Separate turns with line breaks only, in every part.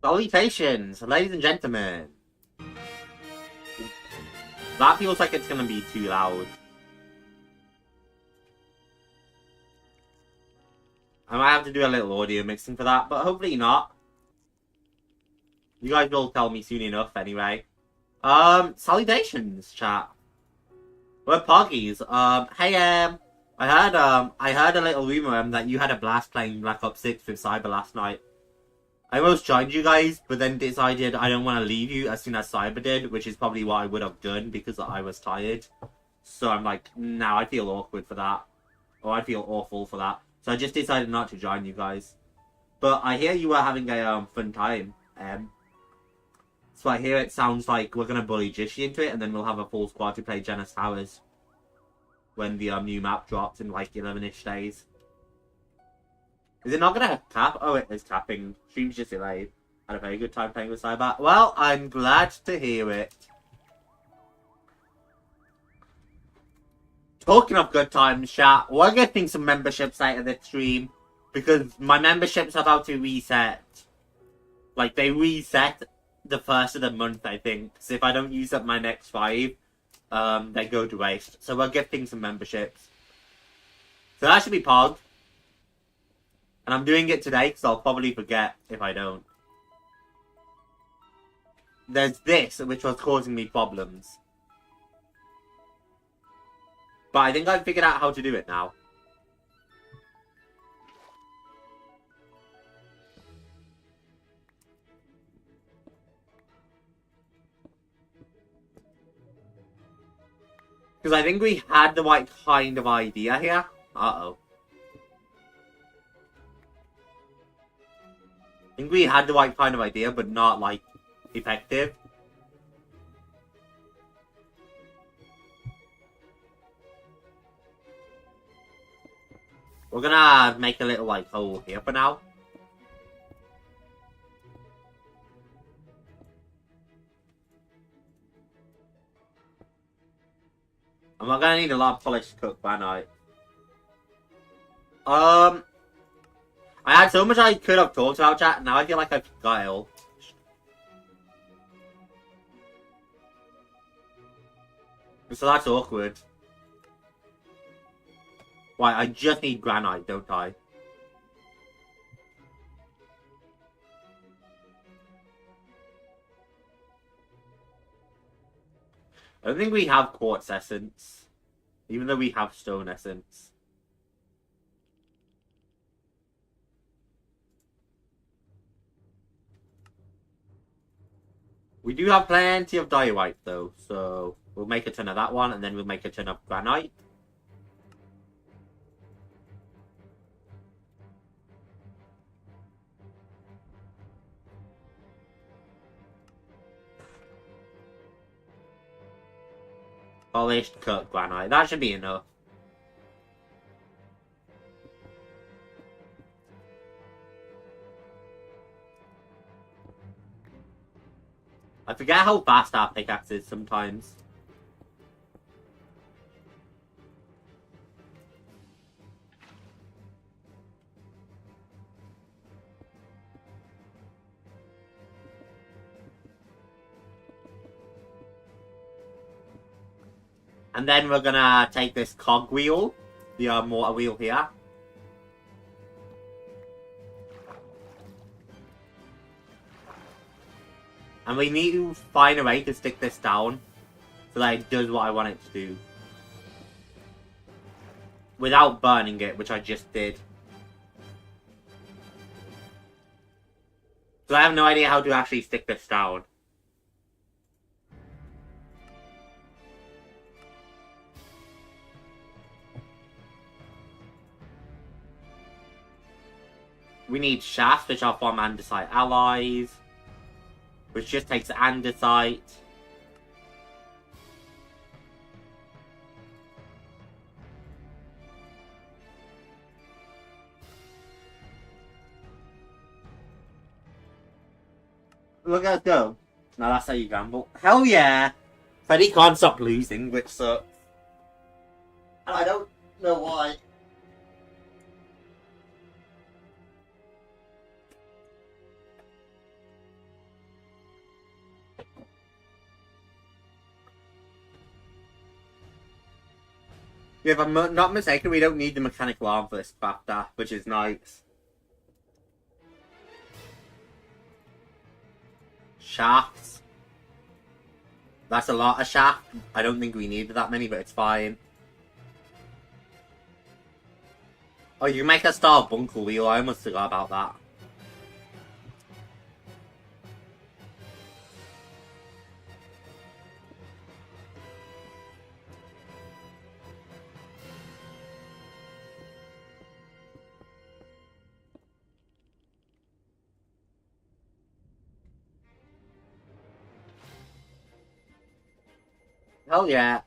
Salutations, ladies and gentlemen. That feels like it's gonna be too loud. I might have to do a little audio mixing for that, but hopefully not. You guys will tell me soon enough anyway. Salutations, chat. We're Poggies. I heard a little rumor that you had a blast playing Black Ops 6 with Cyber last night. I almost joined you guys, but then decided I don't want to leave you as soon as Cyber did, which is probably what I would have done because I was tired. So I'm like, nah, I feel awkward for that. Or I feel awful for that. So I just decided not to join you guys. But I hear you were having a fun time. So I hear it sounds like we're going to bully Jishy into it, and then we'll have a full squad to play Janus Towers when the new map drops in like 11-ish days. Is it not going to cap? Oh, it is capping. Stream's just delayed. Had a very good time playing with Cyber. Well, I'm glad to hear it. Talking of good times, chat, we're getting some memberships out of this stream because my membership's about to reset. Like, they reset the first of the month, I think. So if I don't use up my next 5, they go to waste. So we're gifting some memberships. So that should be Pog. And I'm doing it today because I'll probably forget if I don't. There's this, which was causing me problems. But I think I've figured out how to do it now. Because I think we had the right kind of idea here. Uh-oh. I think we had the right kind of idea, but not, like, effective. We're gonna make a little, like, hole here for now. And we're gonna need a lot of polished cooked granite. I had so much I could have talked about, chat, and now I feel like I forgot it all. So that's awkward. Why, I just need granite, don't I? I don't think we have quartz essence. Even though we have stone essence. We do have plenty of diorite though, so we'll make a ton of that one, and then we'll make a ton of granite. Polished cut granite. That should be enough. I forget how fast our pickaxe is sometimes. And then we're gonna take this cogwheel, the mortar wheel here. And we need to find a way to stick this down so that it does what I want it to do. Without burning it, which I just did. So I have no idea how to actually stick this down. We need shafts, which are from andesite alloys. Which just takes andesite. Look at us go. Now that's how you gamble. Hell yeah! Freddy can't stop losing, which sucks. And I don't know why. Yeah, if I'm not mistaken, we don't need the mechanical arm for this factor, which is nice. Shafts. That's a lot of shaft. I don't think we needed that many, but it's fine. Oh, you can make a star bunker wheel. I almost forgot about that. Hell yeah.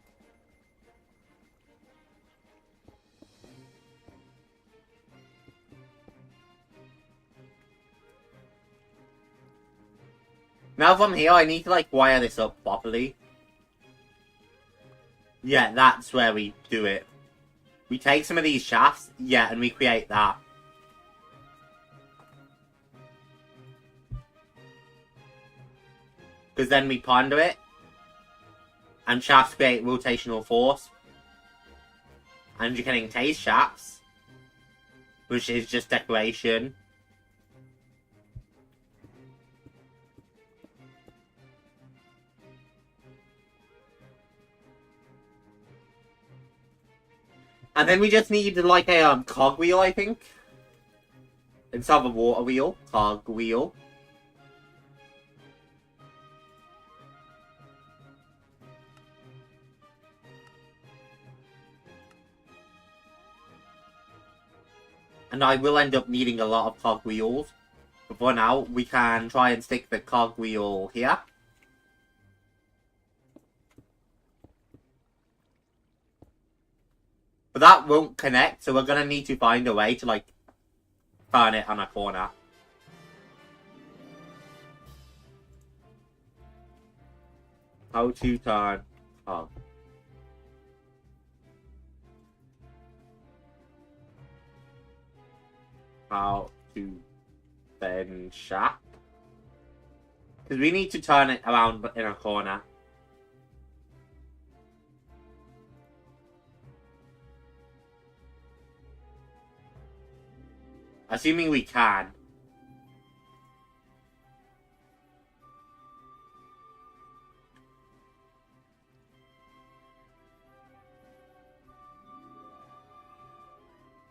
Now from here, I need to like wire this up properly. Yeah, that's where we do it. We take some of these shafts, yeah, and we create that. Because then we ponder it. And shafts create rotational force. And you're getting taste shafts. Which is just decoration. And then we just need like a cogwheel, I think. Instead of a water wheel. Cogwheel. And I will end up needing a lot of cogwheels. But for now, we can try and stick the cogwheel here. But that won't connect, so we're gonna need to find a way to, like, turn it on a corner. How to turn cog. How to bend shaft. Because we need to turn it around in a corner. Assuming we can.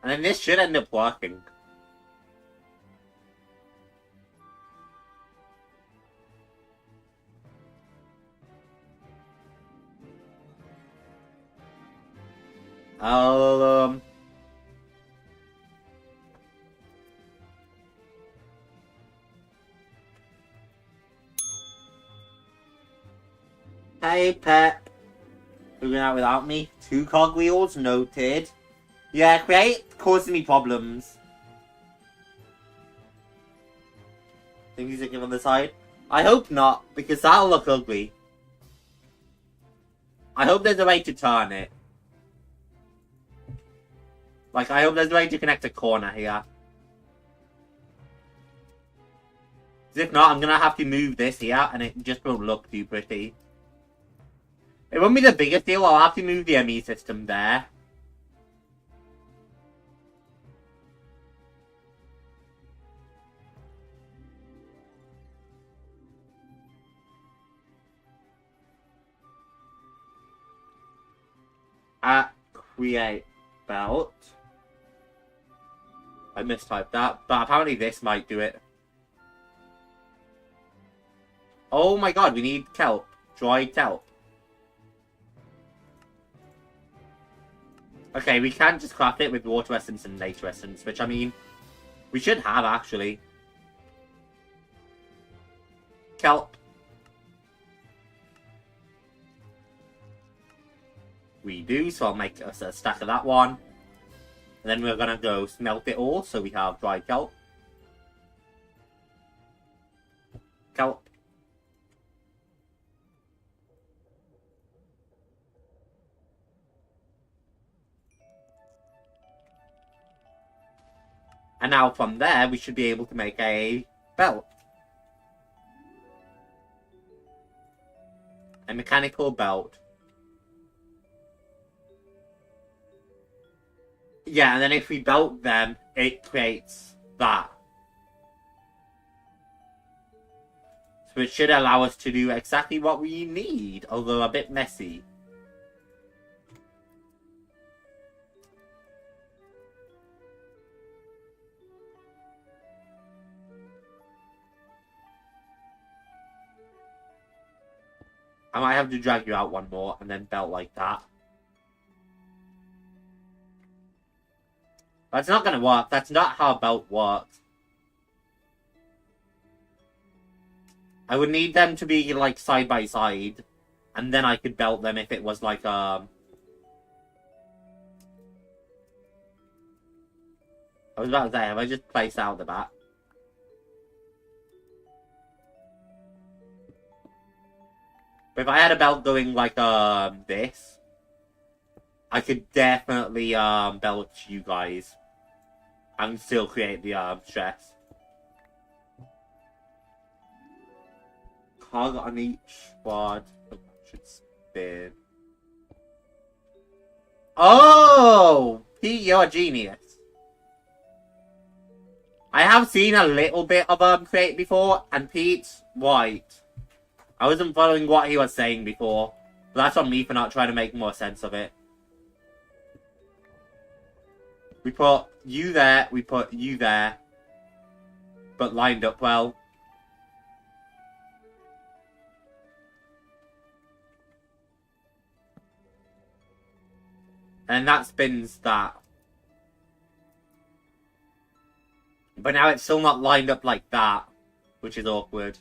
And then this should end up working. Hey, pet. Moving out without me. 2 cogwheels, noted. Yeah, create causing me problems. Think he's looking on the side? I hope not, because that'll look ugly. I hope there's a way to turn it. Like, I hope there's a way to connect a corner here. If not, I'm gonna have to move this here, and it just won't look too pretty. It won't be the biggest deal, I'll have to move the ME system there. Create belt. I mistyped that, but apparently this might do it. Oh my god, we need kelp. Dried kelp. Okay, we can just craft it with water essence and nature essence, which I mean, we should have actually. Kelp. We do, so I'll make us a stack of that one. And then we're gonna go smelt it all, so we have dried kelp. Kelp. And now from there, we should be able to make a belt. A mechanical belt. Yeah, and then if we belt them, it creates that. So it should allow us to do exactly what we need, although a bit messy. I might have to drag you out one more and then belt like that. That's not gonna work. That's not how a belt works. I would need them to be, like, side by side. And then I could belt them if it was, like, I was about to say, have I just placed out the back? But if I had a belt going like, this, I could definitely, belt you guys. And still create the, stress. Cog on each squad. Should spin. Oh! Pete, you're a genius. I have seen a little bit of, create before, and Pete's white. I wasn't following what he was saying before. But that's on me for not trying to make more sense of it. We put you there, we put you there. But lined up well. And that spins that. But now it's still not lined up like that. Which is awkward.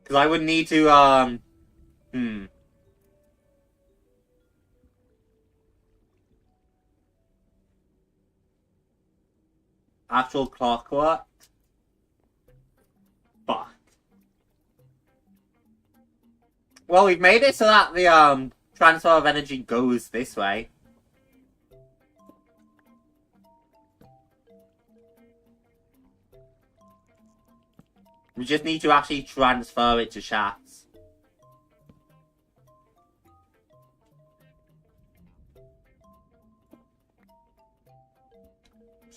Because I would need to, Actual clockwork? Fuck. Well, we've made it so that the, transfer of energy goes this way. We just need to actually transfer it to shafts.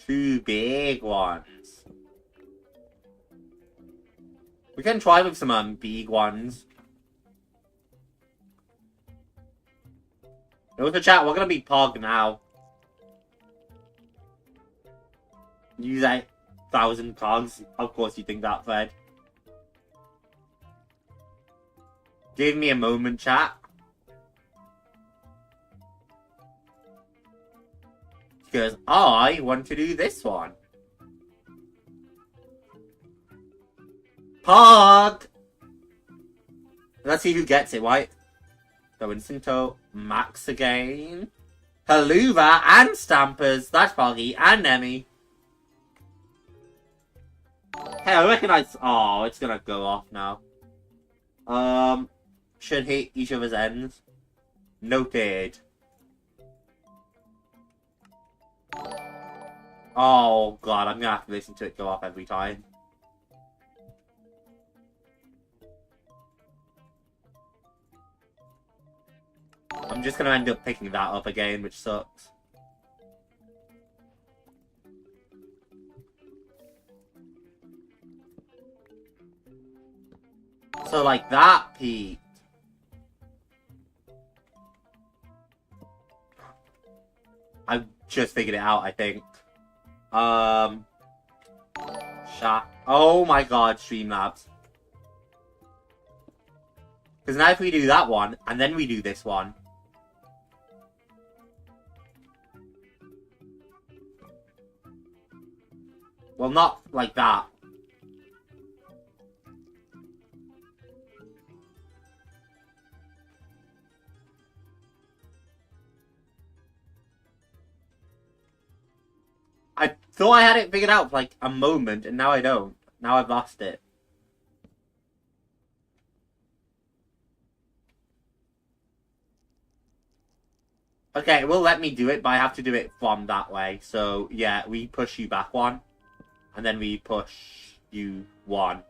Two big ones. We can try with some big ones. With the chat, we're gonna be Pog now. Use 8,000 cogs. Of course you think that, Fred. Give me a moment, chat. Because I want to do this one. Pog! Let's see who gets it, right? So Incinto, Max again. Haluva and Stampers. That's Poggy and Nemi. Hey, I recognize. Oh, it's gonna go off now. Should hit each of his ends. Noted. Oh god, I'm gonna have to listen to it go off every time. I'm just gonna end up picking that up again, which sucks. So like that, Pete. I just figured it out, I think. Oh my god, Streamlabs. Because now if we do that one, and then we do this one. Well, not like that. I thought I had it figured out for like a moment, and now I don't. Now I've lost it. Okay, it will let me do it, but I have to do it from that way. So, yeah, we push you back one. And then we push you one.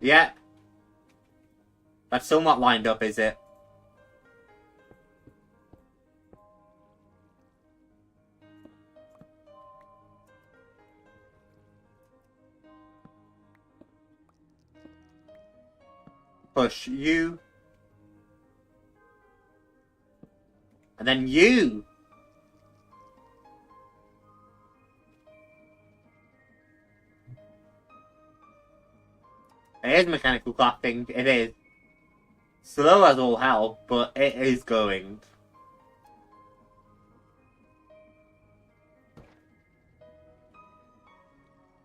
Yeah. That's somewhat lined up, is it? Push you. And then you. It is mechanical crafting. It is. Slow as all hell, but it is going.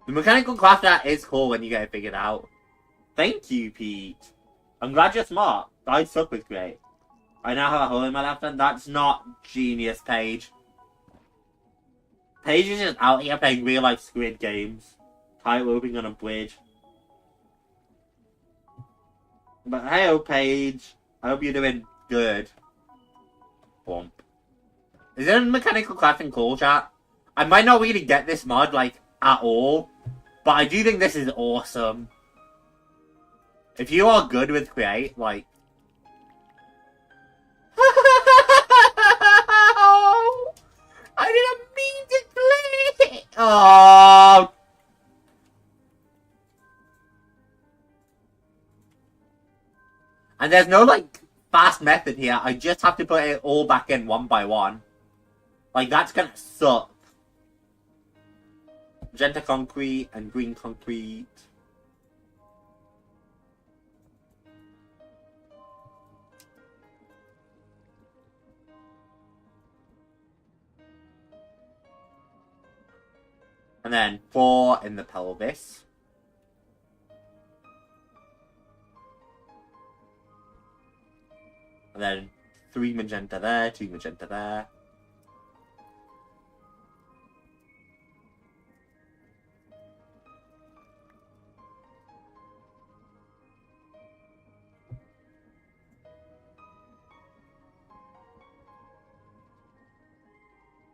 The mechanical crafter is cool when you get it figured out. Thank you, Pete. I'm glad you're smart. I suck with great. I now have a hole in my left hand. That's not genius, Paige. Paige is just out here playing real life Squid games. Tight-roping on a bridge. But hey, Paige. I hope you're doing good. Bump. Is it a mechanical crafting cool, chat? I might not really get this mod, like, at all. But I do think this is awesome. If you are good with create, like... I didn't mean to play it! Oh! And there's no, like, fast method here. I just have to put it all back in one by one. Like, that's gonna suck. Magenta concrete and green concrete. And then 4 in the pelvis. And then 3 magenta there, 2 magenta there.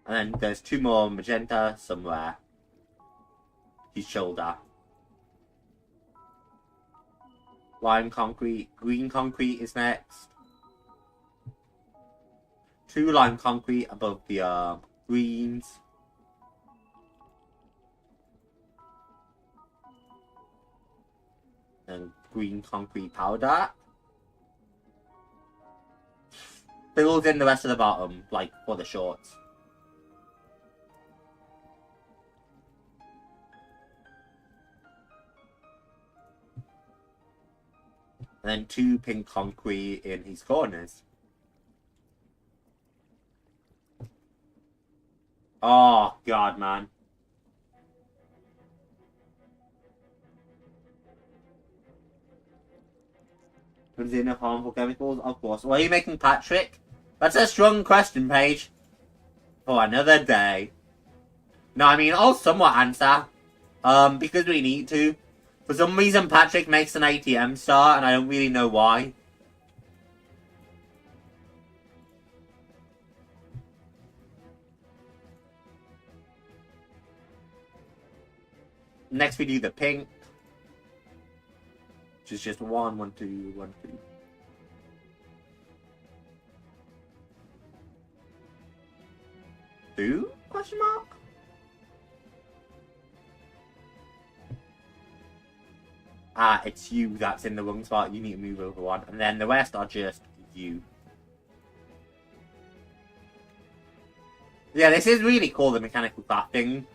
And then there's 2 more magenta somewhere. His shoulder. Lime concrete. Green concrete is next. 2 lime concrete above the greens. And green concrete powder. Fills in the rest of the bottom, like for the shorts. And then 2 pink concrete in his corners. Oh, God, man. Is there enough harmful chemicals? Of course. What are you making, Patrick? That's a strong question, Paige. For another day. No, I mean, I'll somewhat answer. Because we need to. For some reason, Patrick makes an ATM star, and I don't really know why. Next, we do the pink. Which is just 1, 1, 2, 1, 2. Two? Question mark? Ah, it's you that's in the wrong spot. You need to move over 1. And then the rest are just you. Yeah, this is really cool, the mechanical crafting.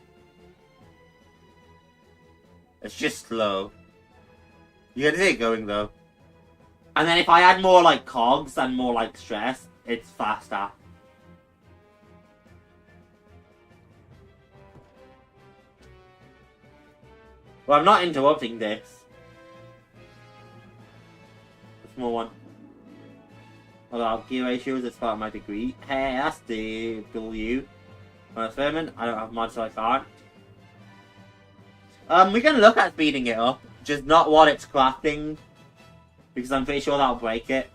It's just slow. You can see it going, though. And then if I add more, like, cogs and more, like, stress, it's faster. Well, I'm not interrupting this. Small one. Although gear ratios as part of my degree. Hey, that's the W. On experiment, I don't have mods, so I can't. We can look at speeding it up, just not while it's crafting, because I'm pretty sure that'll break it.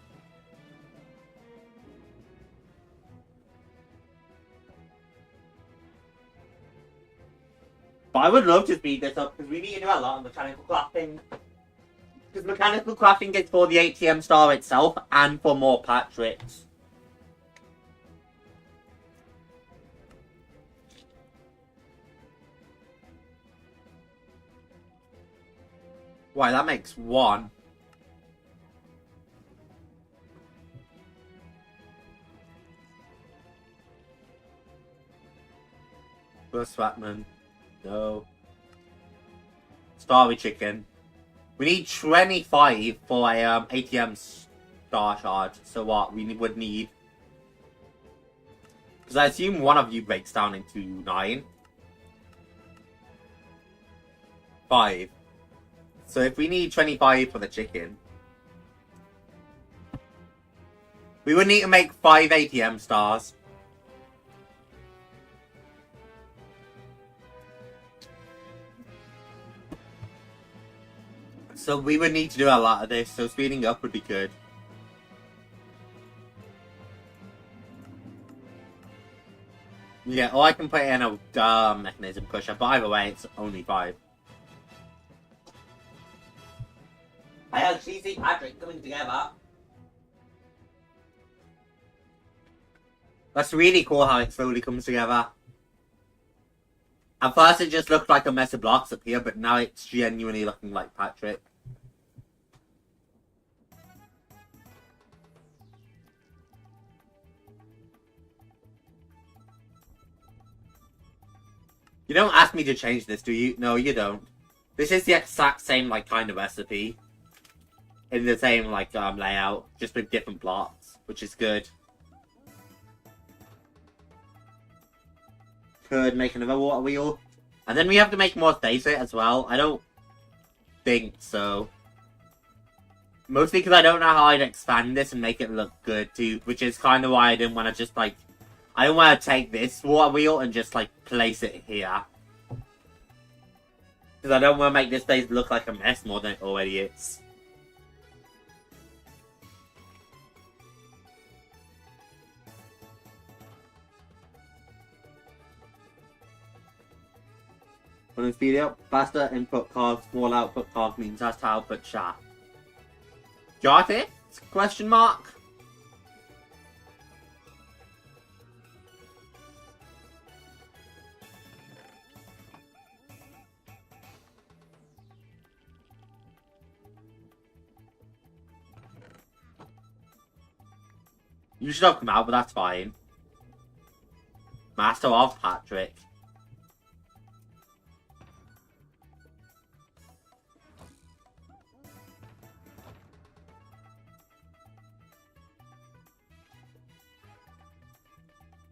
But I would love to speed this up, because we need to do a lot of mechanical crafting. Because mechanical crafting is for the ATM star itself and for more Patricks. Why, that makes one. First Swatman. No. Starry Chicken. We need 25 for a ATM star shard. So what we would need... Because I assume one of you breaks down into 9. 5. So if we need 25 for the chicken... We would need to make 5 ATM stars. So we would need to do a lot of this, so speeding up would be good. Yeah, or I can put in a mechanism pusher, but either way, it's only 5. I have cheesy Patrick coming together. That's really cool how it slowly comes together. At first it just looked like a mess of blocks up here, but now it's genuinely looking like Patrick. You don't ask me to change this, do you? No, you don't. This is the exact same, like, kind of recipe. In the same, like, layout. Just with different blocks, which is good. Could make another water wheel. And then we have to make more space for it as well. I don't think so. Mostly because I don't know how I'd expand this and make it look good too. Which is kind of why I didn't want to just, like... I don't want to take this water wheel and just, like, place it here. Because I don't want to make this place look like a mess more than it already is. On this video, faster input cogs, small output cog means faster output shaft. Got it? Question mark? You should have come out, but that's fine. Master of Patrick.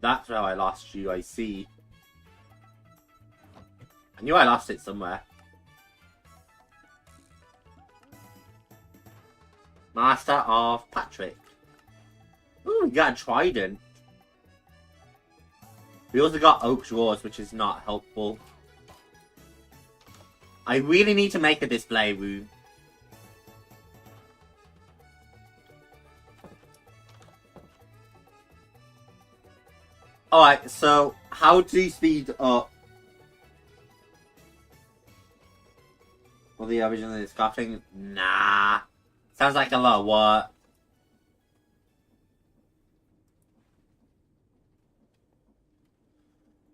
That's where I lost you, I see. I knew I lost it somewhere. Master of Patrick. Ooh, we got a trident. We also got oak drawers, which is not helpful. I really need to make a display room. Alright, so how to speed up the original crafting? Nah. Sounds like a lot of work.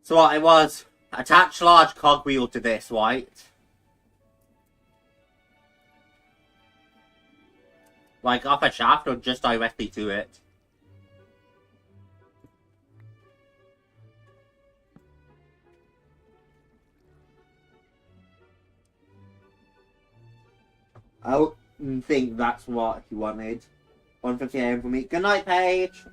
So what it was, attach large cogwheel to this, right? Like off a shaft or just directly to it? I don't think that's what he wanted. 1:50 AM for me. Good night, Paige!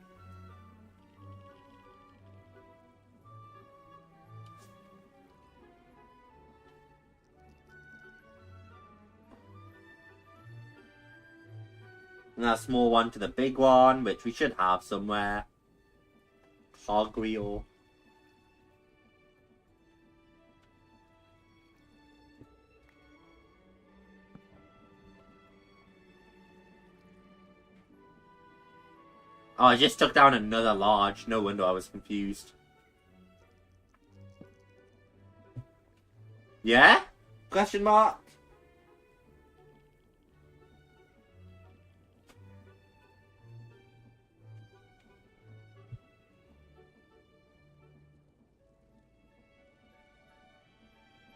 And a small one to the big one, which we should have somewhere. Cogwheel. Oh, I just took down another large. No wonder I was confused. Yeah? Question mark?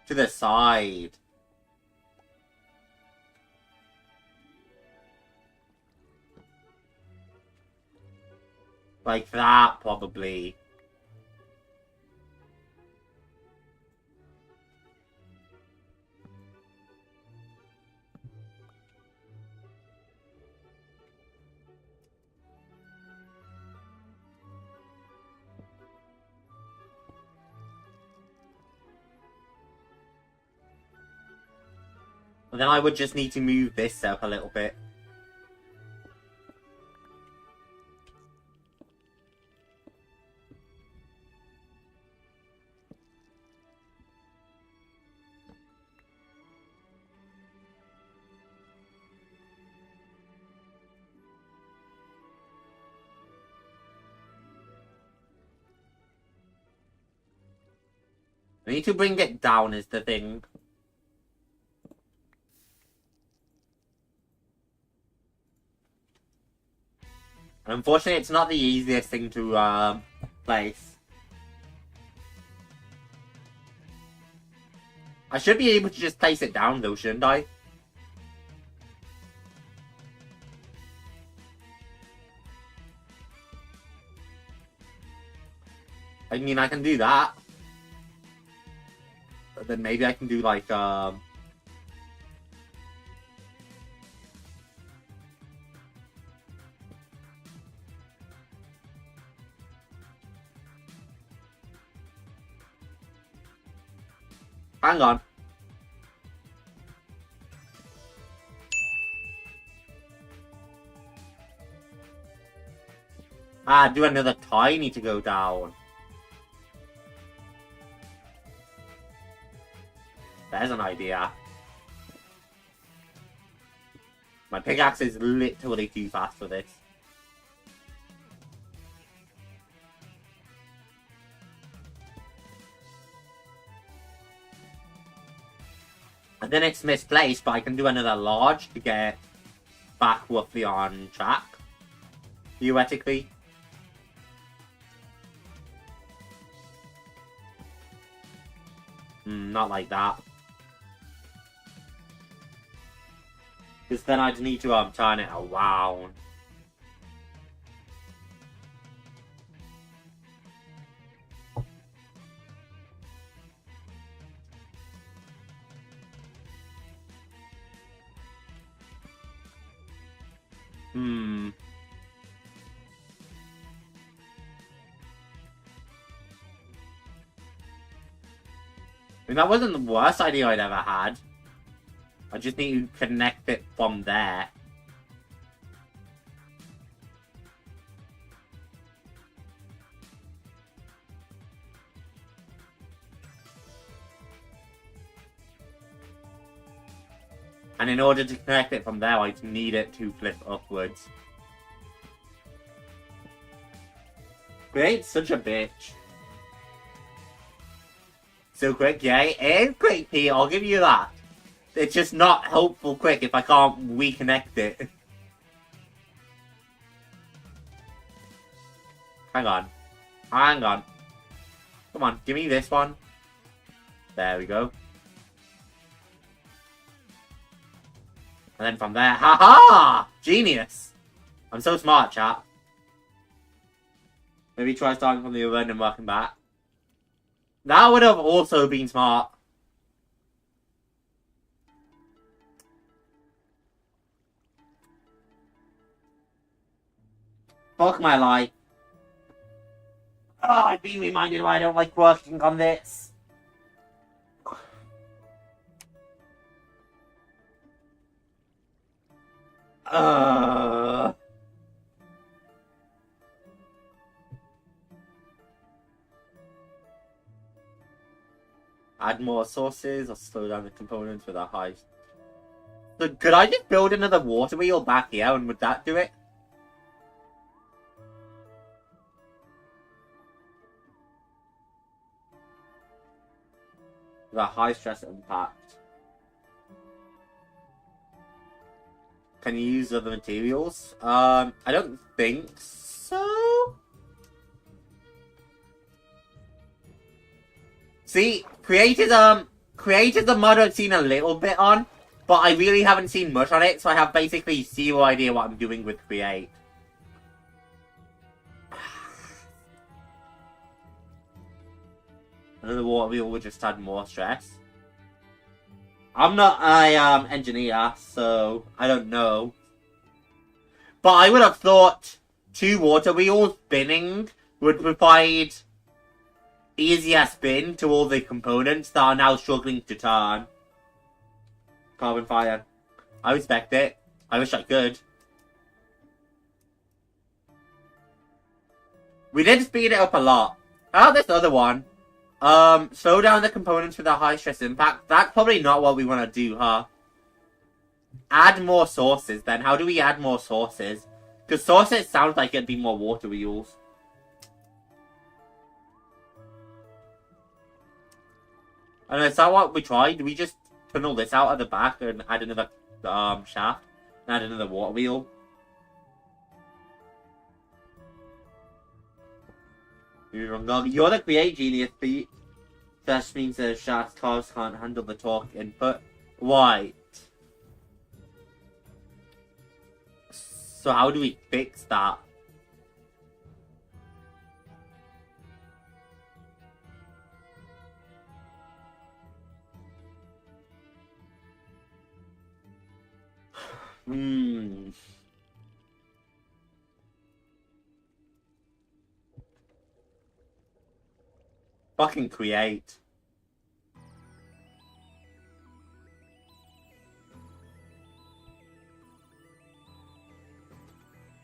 To the side. Like that, probably. And then I would just need to move this up a little bit. I need to bring it down is the thing. Unfortunately, it's not the easiest thing to place. I should be able to just place it down though, shouldn't I? I mean, I can do that. But then maybe I can do like, hang on. Do another tiny to go down. There's an idea. My pickaxe is literally too fast for this. And then it's misplaced, but I can do another large to get back roughly on track. Theoretically. Not like that. Because then I'd need to turn it around. I mean, that wasn't the worst idea I'd ever had. I just need to connect it from there. And in order to connect it from there, I need it to flip upwards. Great, such a bitch. So quick, yeah, it is quick, Pete, I'll give you that. It's just not helpful quick if I can't reconnect it. Hang on. Hang on. Come on, give me this one. There we go. And then from there, haha! Genius! I'm so smart, chat. Maybe try starting from the other end and working back. That would have also been smart. Fuck my life. Oh, I've been reminded why I don't like working on this. Add more sources or slow down the components with a high... So could I just build another water wheel back here and would that do it? With a high stress impact. Can you use other materials? I don't think so. See, created Create is a mod I've seen a little bit on, but I really haven't seen much on it, so I have basically zero idea what I'm doing with create. Another water wheel would just add more stress. I'm not an engineer, so I don't know. But I would have thought 2 water wheels spinning would provide easier spin to all the components that are now struggling to turn. Carbon fire. I respect it. I wish I could. We did speed it up a lot. How about this other one? Slow down the components with a high stress impact. That's probably not what we want to do, huh? Add more sources then. How do we add more sources? Because sources sounds like it'd be more water wheels. And is that what we tried? Do we just tunnel this out at the back and add another shaft? And add another water wheel? You're the create genius, Pete. That means the shaft cars can't handle the torque input. Why? So how do we fix that? Fucking create.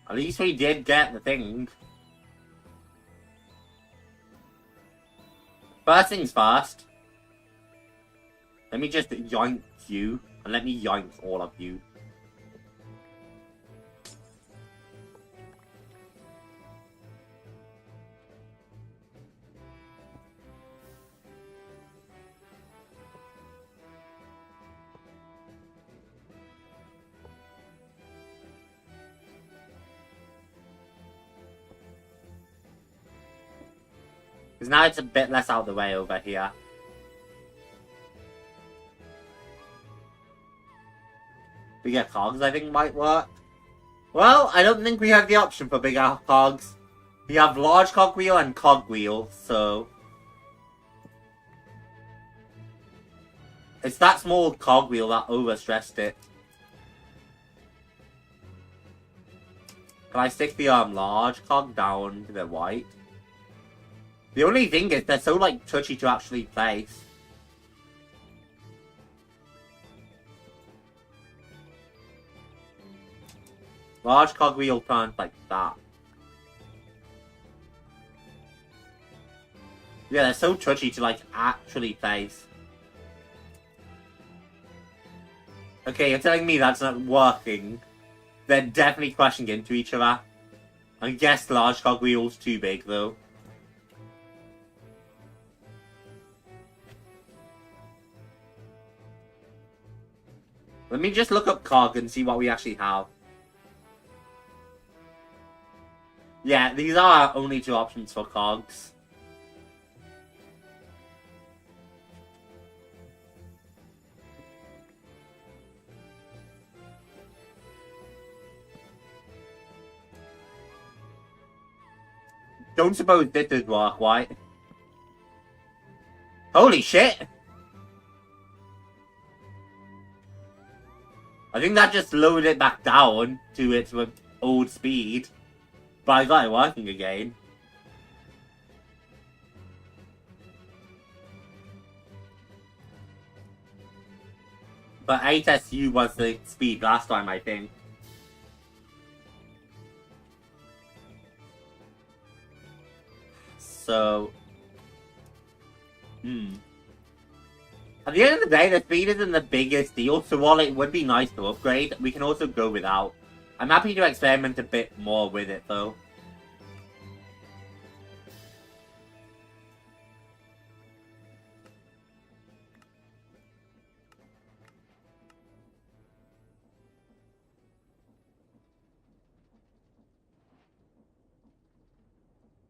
At least we did get the thing. First things first. Let me just yoink you. And let me yoink all of you. Because now it's a bit less out of the way over here. Bigger cogs, I think, might work. Well, I don't think we have the option for bigger cogs. We have large cogwheel and cogwheel, so... It's that small cogwheel that overstressed it. Can I stick the large cog down to the white? The only thing is they're so like touchy to actually place. Large cogwheel turns like that. Yeah, they're so touchy to like actually place. Okay, you're telling me that's not working. They're definitely crashing into each other. I guess large cogwheel's too big though. Let me just look up cog and see what we actually have. Yeah, these are our only 2 options for cogs. Don't suppose this would work, right? Holy shit! I think that just lowered it back down to its old speed. But I got it working again. But HSU was the speed last time, I think. So... At the end of the day, the speed isn't the biggest deal, so while it would be nice to upgrade, we can also go without. I'm happy to experiment a bit more with it, though.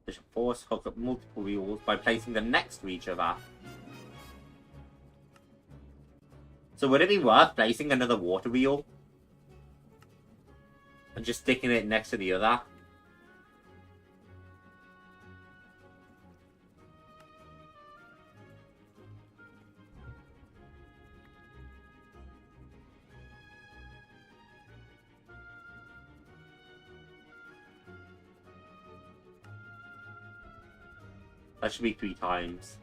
We should force hook up multiple wheels by placing them next to each other. So would it be worth placing another water wheel? And just sticking it next to the other? That should be 3 times.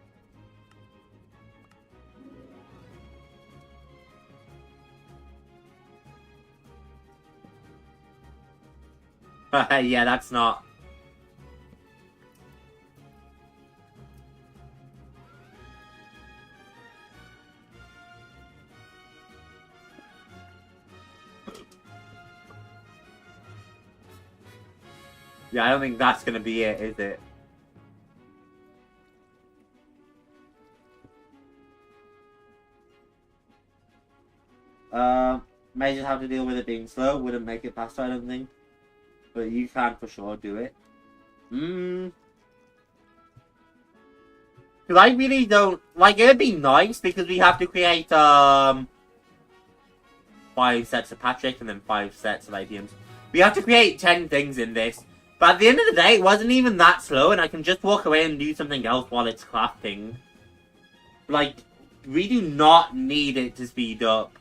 Yeah, that's not... Yeah, I don't think that's gonna be it, is it? May just have to deal with it being slow. Wouldn't make it faster, I don't think. But you can for sure do it. Because I really don't... Like, it'd be nice because we have to create, 5 sets of Patrick and then 5 sets of ATMs. We have to create 10 things in this. But at the end of the day, it wasn't even that slow and I can just walk away and do something else while it's crafting. Like, we do not need it to speed up.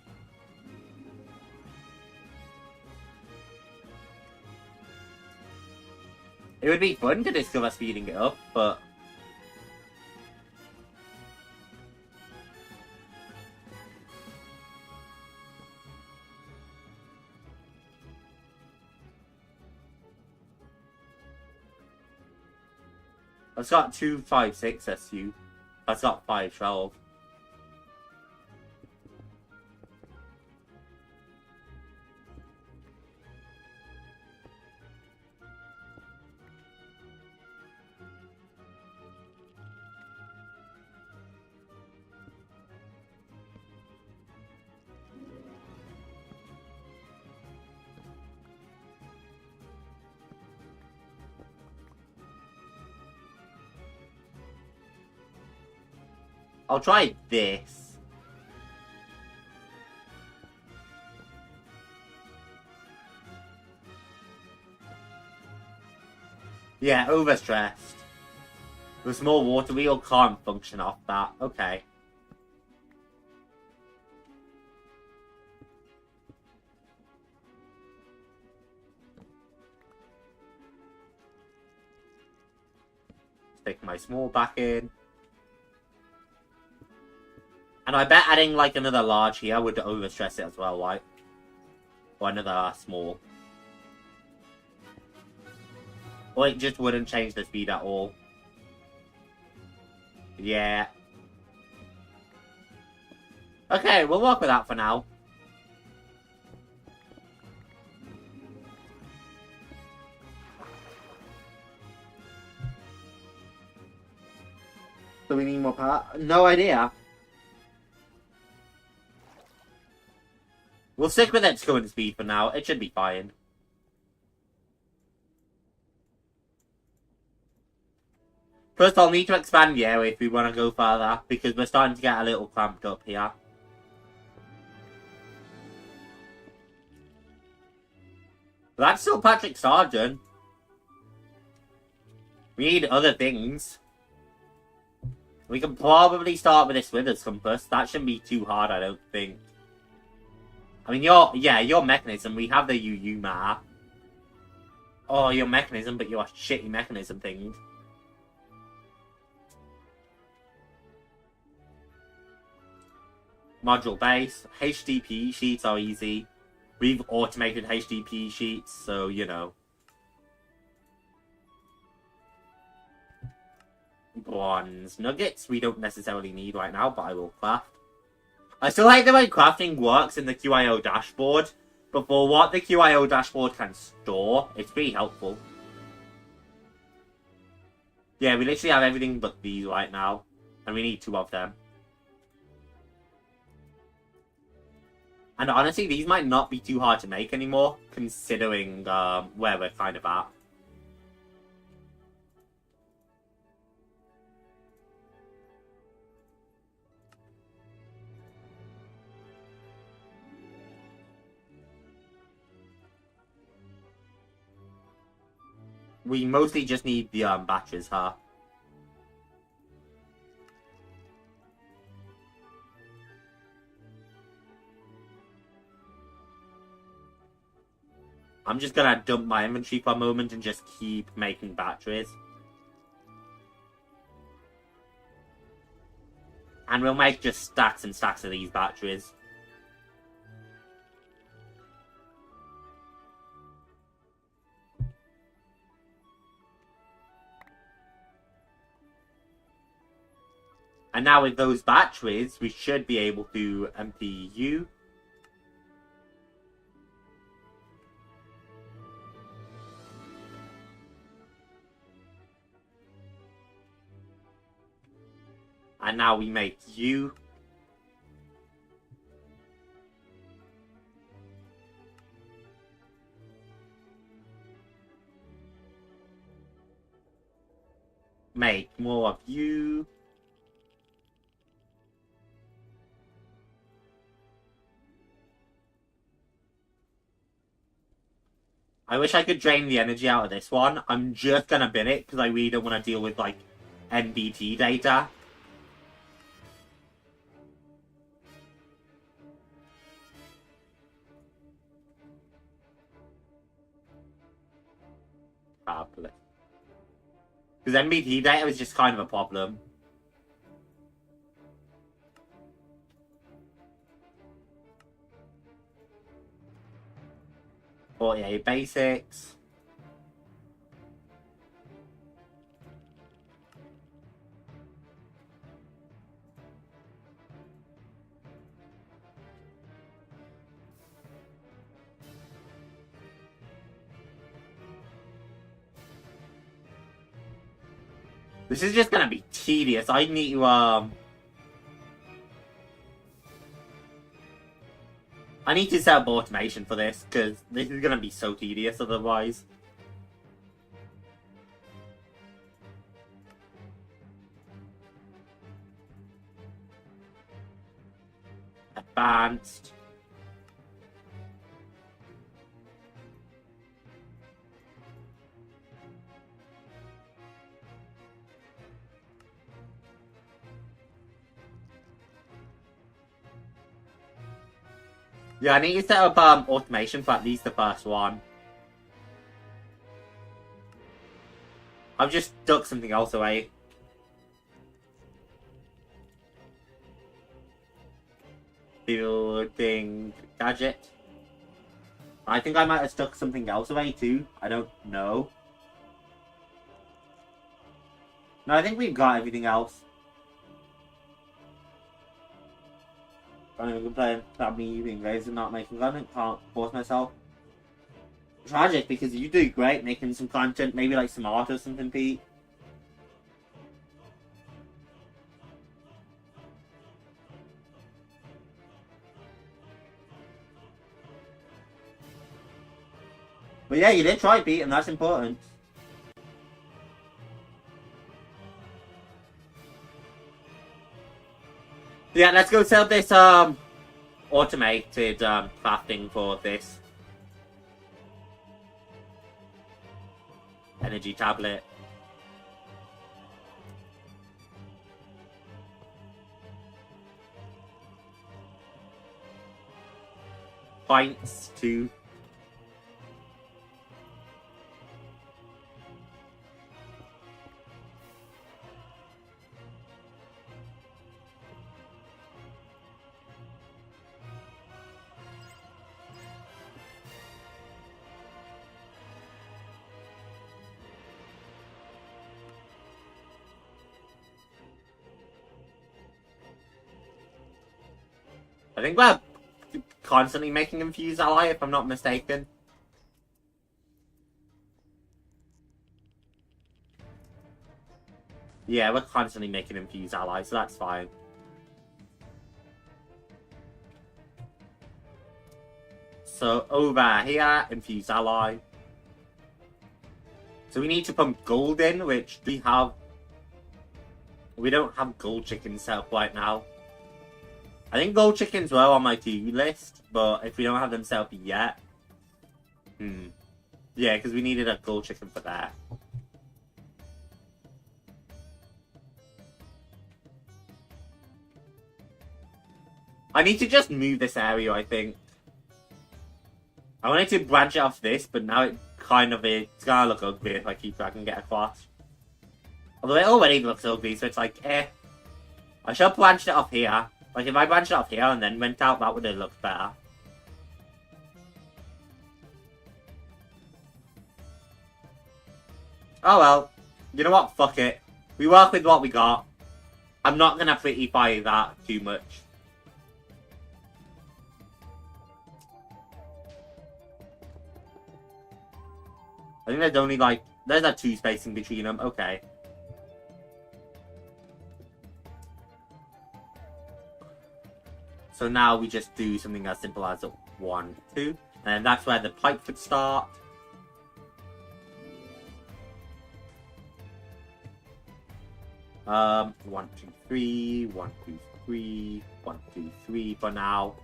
It would be fun to discover speeding it up, but... I've got 2, 5, 6 SU. I've got 5, 12. I'll try this. Yeah, overstressed. The small water wheel can't function off that. Okay. Stick my small back in. And I bet adding like another large here would overstress it as well, right? Or another small. Or it just wouldn't change the speed at all. Yeah. Okay, we'll work with that for now. Do we need more power? No idea. We'll stick with its current speed for now. It should be fine. First, I'll need to expand the area if we want to go further, because we're starting to get a little clamped up here. But that's still Patrick Sargent. We need other things. We can probably start with this Withers Compass. That shouldn't be too hard, I don't think. I mean, your mechanism, we have the UU matter. Oh, your mechanism, but your shitty mechanism thing. Module base. HDP sheets are easy. We've automated HDP sheets, so, you know. Bronze nuggets, we don't necessarily need right now, but I will craft. I still like the way crafting works in the QIO dashboard, but for what the QIO dashboard can store, it's pretty helpful. Yeah, we literally have everything but these right now, and we need 2 of them. And honestly, these might not be too hard to make anymore, considering where we're kind of at. we mostly just need the batteries, huh? I'm just gonna dump my inventory for a moment and just keep making batteries. And we'll make just stacks and stacks of these batteries. And now with those batteries, we should be able to empty you. And now we make you. Make more of you. I wish I could drain the energy out of this one. I'm just gonna bin it because I really don't want to deal with, like, NBT data. Probably. Because NBT data was just kind of a problem. .48 basics. This is just gonna be tedious. I need to, I need to set up automation for this, because this is gonna be so tedious otherwise. Advanced. Yeah, I need to set up automation for at least the first one. I've just ducked something else away. Building gadget. I think I might have stuck something else away too. I don't know. No, I think we've got everything else. I'm even complain about me being lazy and not making content. Can't force myself. Tragic, because you do great making some content, maybe like some art or something, Pete. But yeah, you did try, Pete, and that's important. Yeah, let's go sell this automated crafting for this energy tablet. Points to I think we're constantly making him fuse ally, if I'm not mistaken. Yeah, we're constantly making him fuse ally, so that's fine. So over here, infuse ally. So we need to pump gold in, which we have. We don't have gold chickens set up right now. I think gold chickens were on my to-do list, but if we don't have them set up yet... Yeah, because we needed a gold chicken for that. I need to just move this area, I think. I wanted to branch it off this, but now it kind of is. It's gonna look ugly if I keep dragging it across. Although it already looks ugly, so it's like, eh. I should have branched it off here. Like, if I branched it off here and then went out, that would have looked better. Oh well. You know what? Fuck it. We work with what we got. I'm not gonna prettify that too much. I think there's only like, there's a 2 spacing between them. Okay. So now we just do something as simple as a 1, 2. And that's where the pipe would start. Um, 1, 2, 3, 1, 2, 3, 1, 2, 3 for now.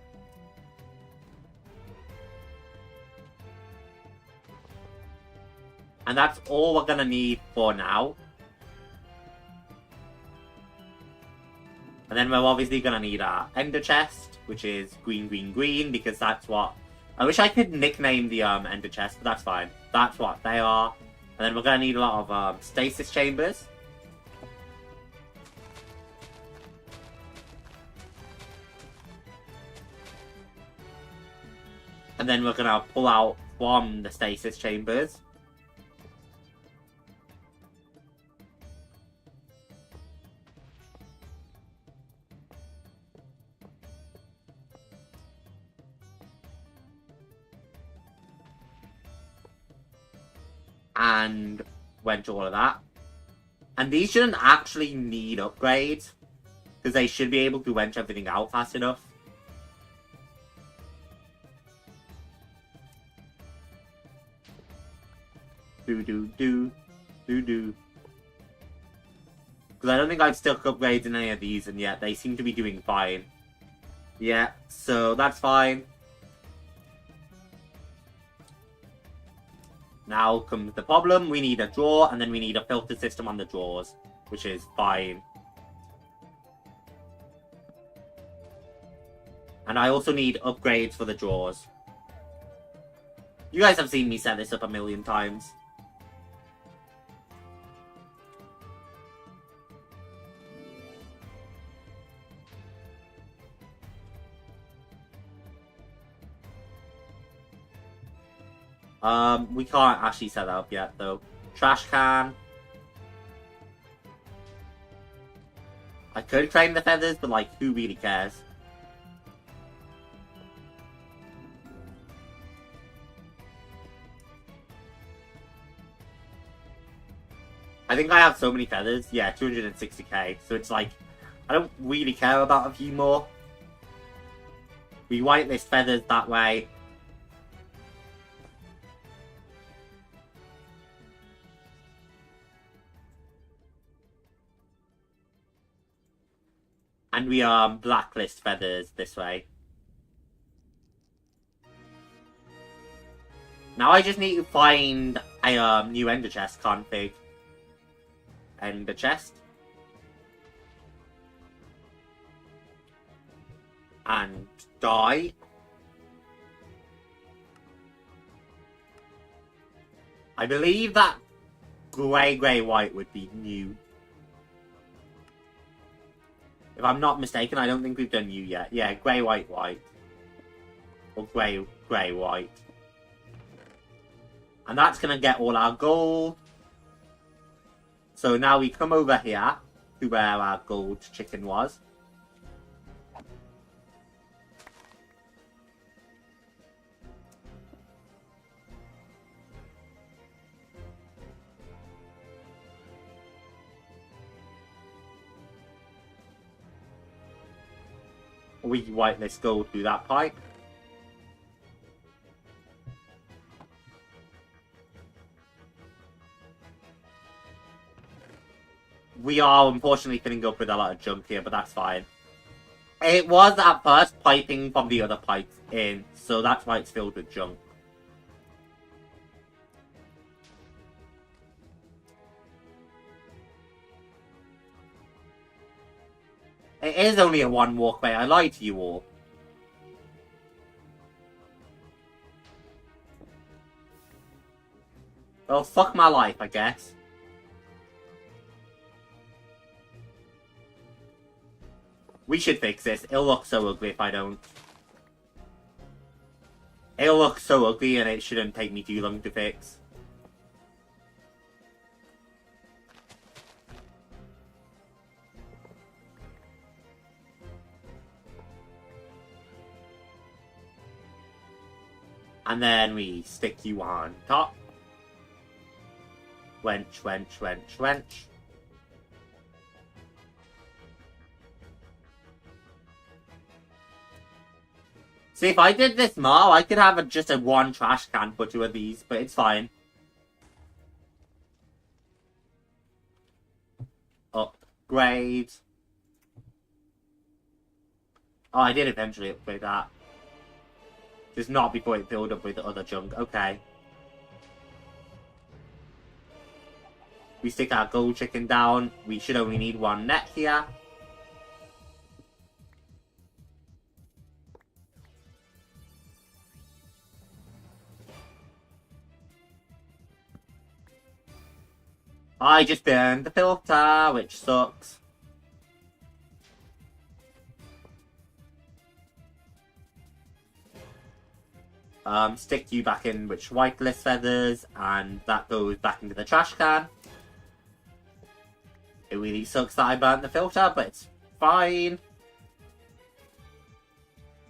And that's all we're gonna need for now. And then we're obviously gonna need our ender chest, which is green, green, green, because that's what... I wish I could nickname the ender chest, but that's fine. That's what they are. And then we're gonna need a lot of stasis chambers. And then we're gonna pull out from the stasis chambers. And went to all of that. And these shouldn't actually need upgrades, because they should be able to wrench everything out fast enough. Do. Because I don't think I've stuck upgrades in any of these, and yet they seem to be doing fine. Yeah, so that's fine. Now comes the problem. We need a drawer, and then we need a filter system on the drawers, which is fine. And I also need upgrades for the drawers. You guys have seen me set this up a million times. We can't actually set that up yet, though. Trash can. I could claim the feathers, but, like, who really cares? I think I have so many feathers. Yeah, 260k. So it's like, I don't really care about a few more. We whitelist feathers that way. And we blacklist feathers this way. Now I just need to find a new ender chest config. Ender chest. And dye. I believe that grey, grey, white would be new. If I'm not mistaken, I don't think we've done new yet. Yeah, grey, white, white. Or grey, grey, white. And that's going to get all our gold. So now we come over here to where our gold chicken was. We whitelist gold through that pipe. We are unfortunately filling up with a lot of junk here, but that's fine. It was at first piping from the other pipes in, so that's why it's filled with junk. It is only a one walkway, I lied to you all. Well, fuck my life, I guess. We should fix this. It'll look so ugly if I don't. It'll look so ugly and it shouldn't take me too long to fix. And then we stick you on top. Wench, wench, wench, wench. See, if I did this more, I could have just a one trash can for two of these, but it's fine. Upgrade. Oh, I did eventually upgrade that. Just not before it filled up with other junk. Okay. We stick our gold chicken down. We should only need one net here. I just burned the filter, which sucks. Stick you back in with whitelist feathers, and that goes back into the trash can. It really sucks that I burnt the filter, but it's fine.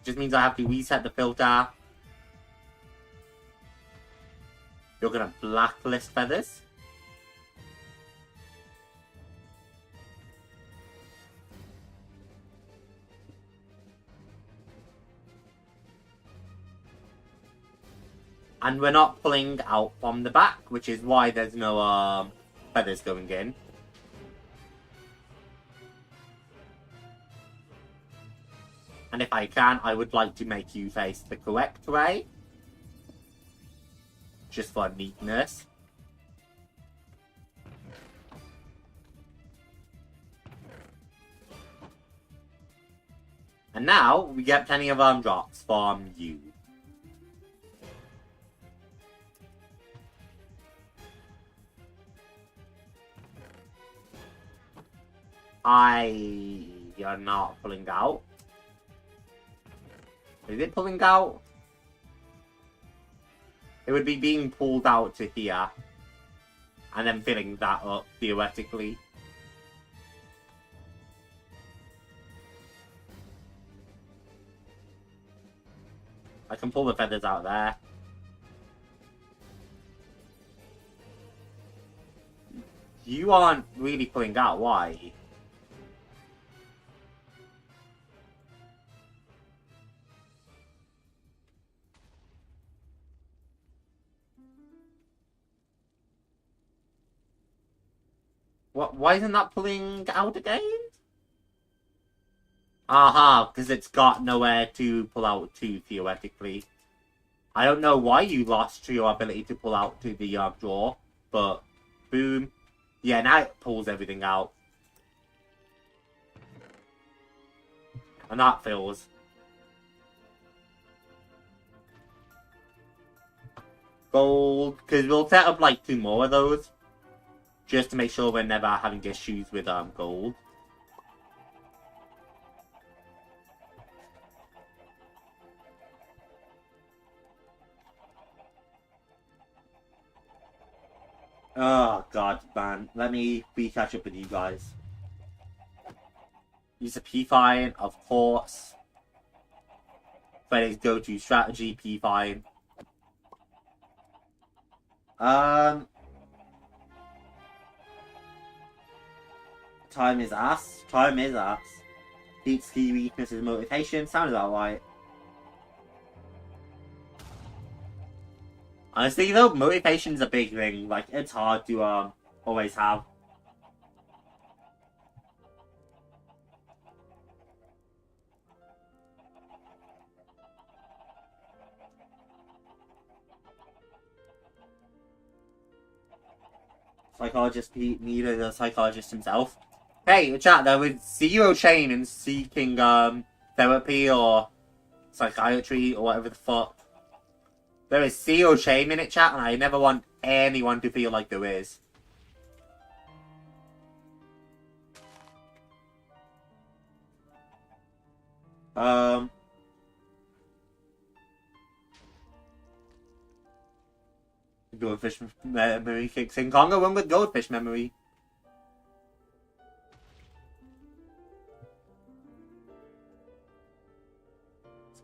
Just means I have to reset the filter. You're gonna blacklist feathers. And we're not pulling out from the back, which is why there's no feathers going in. And if I can, I would like to make you face the correct way. Just for neatness. And now, we get plenty of drops from you. You're not pulling out. Is it pulling out? It would be being pulled out to here. And then filling that up, theoretically. I can pull the feathers out there. You aren't really pulling out, why? What? Why isn't that pulling out again? Aha, because it's got nowhere to pull out to, theoretically. I don't know why you lost your ability to pull out to the drawer, but boom. Yeah, now it pulls everything out. And that fills. Gold, because we'll set up like 2 more of those. Just to make sure we're never having issues with gold. Oh god, man. Let me catch up with you guys. Use a P-Fine, of course. Freddy's go-to strategy, P-Fine. Time is ass. Time is ass. e.t.c weakness is motivation. Sounds about right. Honestly though, motivation's a big thing. Like, it's hard to always have. Psychologist Pete needed a psychologist himself. Hey, chat, there was zero shame in seeking therapy or psychiatry or whatever the fuck. There is zero shame in it, chat, and I never want anyone to feel like there is. Goldfish memory kicks in. Congo one with goldfish memory.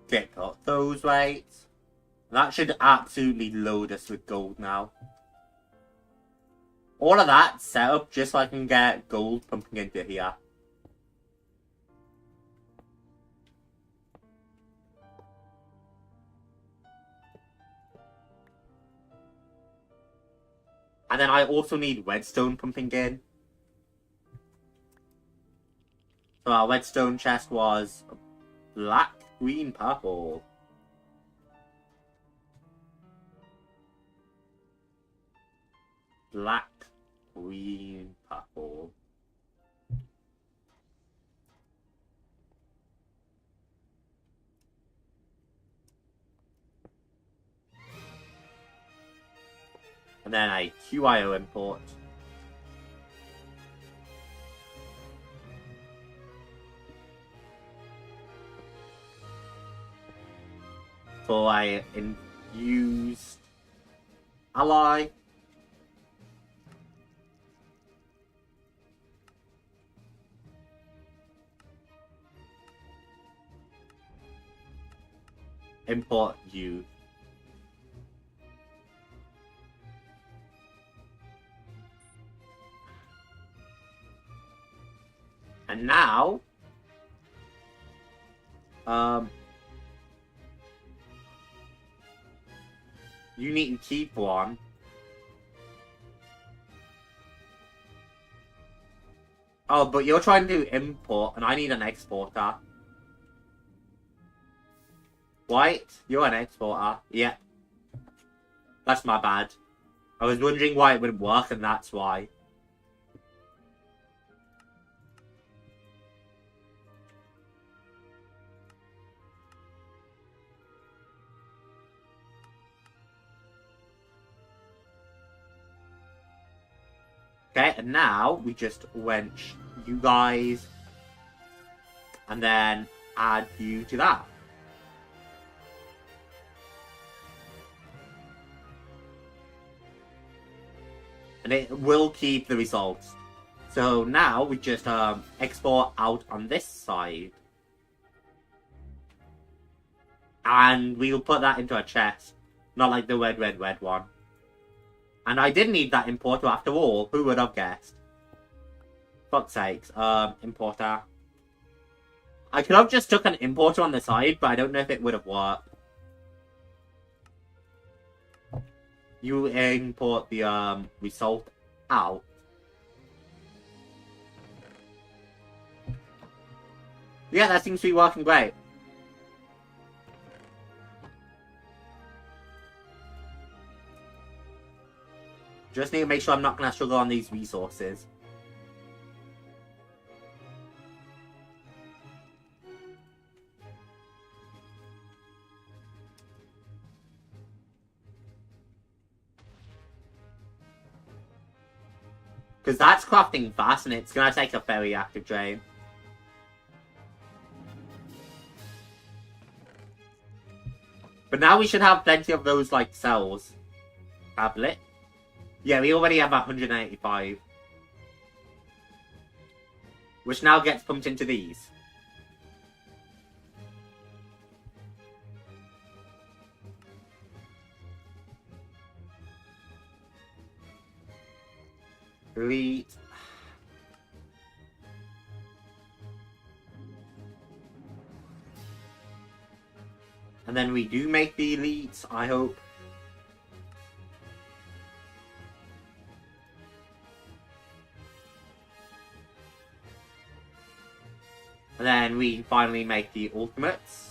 Get got those right. That should absolutely load us with gold now. All of that set up just so I can get gold pumping into here. And then I also need redstone pumping in. So our redstone chest was black, green, purple. Black, green, purple. And then a QIO import. For a infused ally. Import you. And now, you need to keep one. Oh, but you're trying to do import, and I need an exporter. White, you're an exporter. Yeah. That's my bad. I was wondering why it wouldn't work, and that's why. Okay, and now we just wench you guys and then add you to that. And it will keep the results. So now we just export out on this side. And we'll put that into a chest. Not like the red one. And I did need that importer after all. Who would have guessed? Fuck's sakes. Importer. I could have just took an importer on the side, but I don't know if it would have worked. You import the result out. Yeah, that seems to be working great. Just need to make sure I'm not going to struggle on these resources. Because that's crafting fast and it's going to take a very active drain. But now we should have plenty of those, like, cells. Tablet. Yeah, we already have 185. Which now gets pumped into these. Elite. And then we do make the elites, I hope. And then we finally make the ultimates.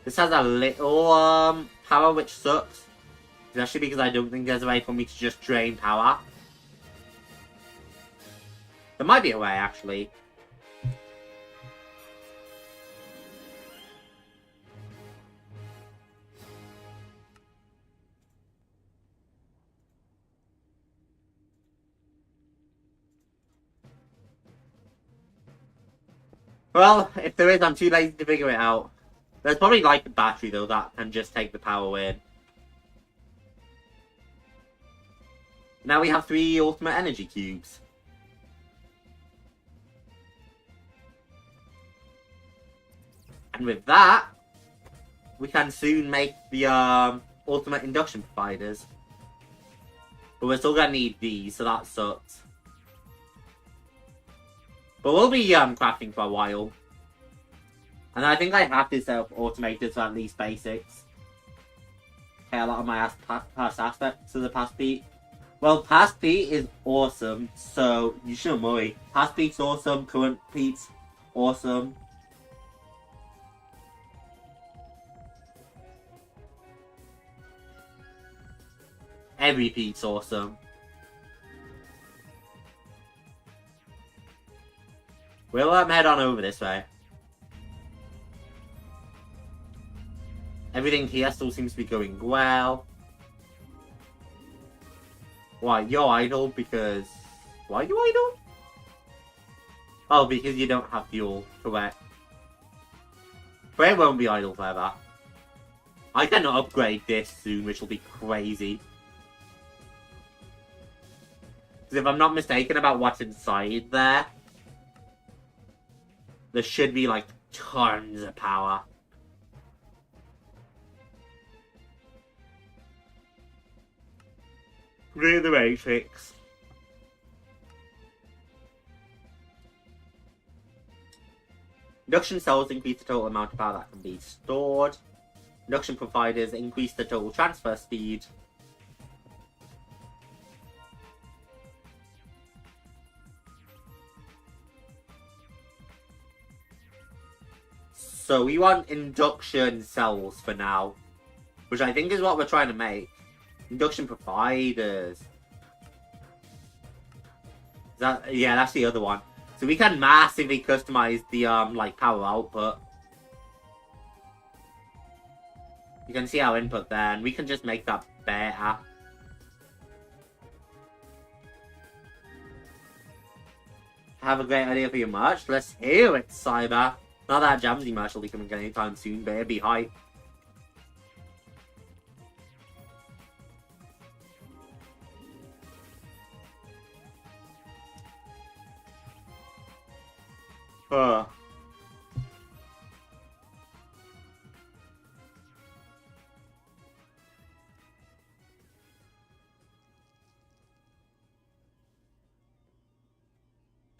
This has a little power, which sucks. Especially because I don't think there's a way for me to just drain power. There might be a way, actually. Well, if there is, I'm too lazy to figure it out. There's probably like a battery, though, that can just take the power in. Now we have 3 ultimate energy cubes. And with that, we can soon make the ultimate induction providers. But we're still gonna need these, so that sucks. But we'll be crafting for a while. And I think I have to set up automated for at least basics. Okay, a lot of my past aspects of the past beat. Well, past beat is awesome, so you shouldn't worry. Past beat's awesome, current beat's awesome. Every beat's awesome. We'll head on over this way. Everything here still seems to be going well. Why, you're idle because... Why are you idle? Oh, because you don't have fuel. Correct. But it won't be idle forever. I can upgrade this soon, which will be crazy. Because if I'm not mistaken about what's inside there, there should be like tons of power. Through the matrix. Induction cells increase the total amount of power that can be stored. Induction providers increase the total transfer speed. So we want induction cells for now, which I think is what we're trying to make. Induction providers. Yeah, that's the other one. So we can massively customize the like power output. You can see our input there, and we can just make that better. Have a great idea for your merch? Let's hear it, Cyber. Not that Jamsy merch will be coming anytime soon, but it'll be hype. I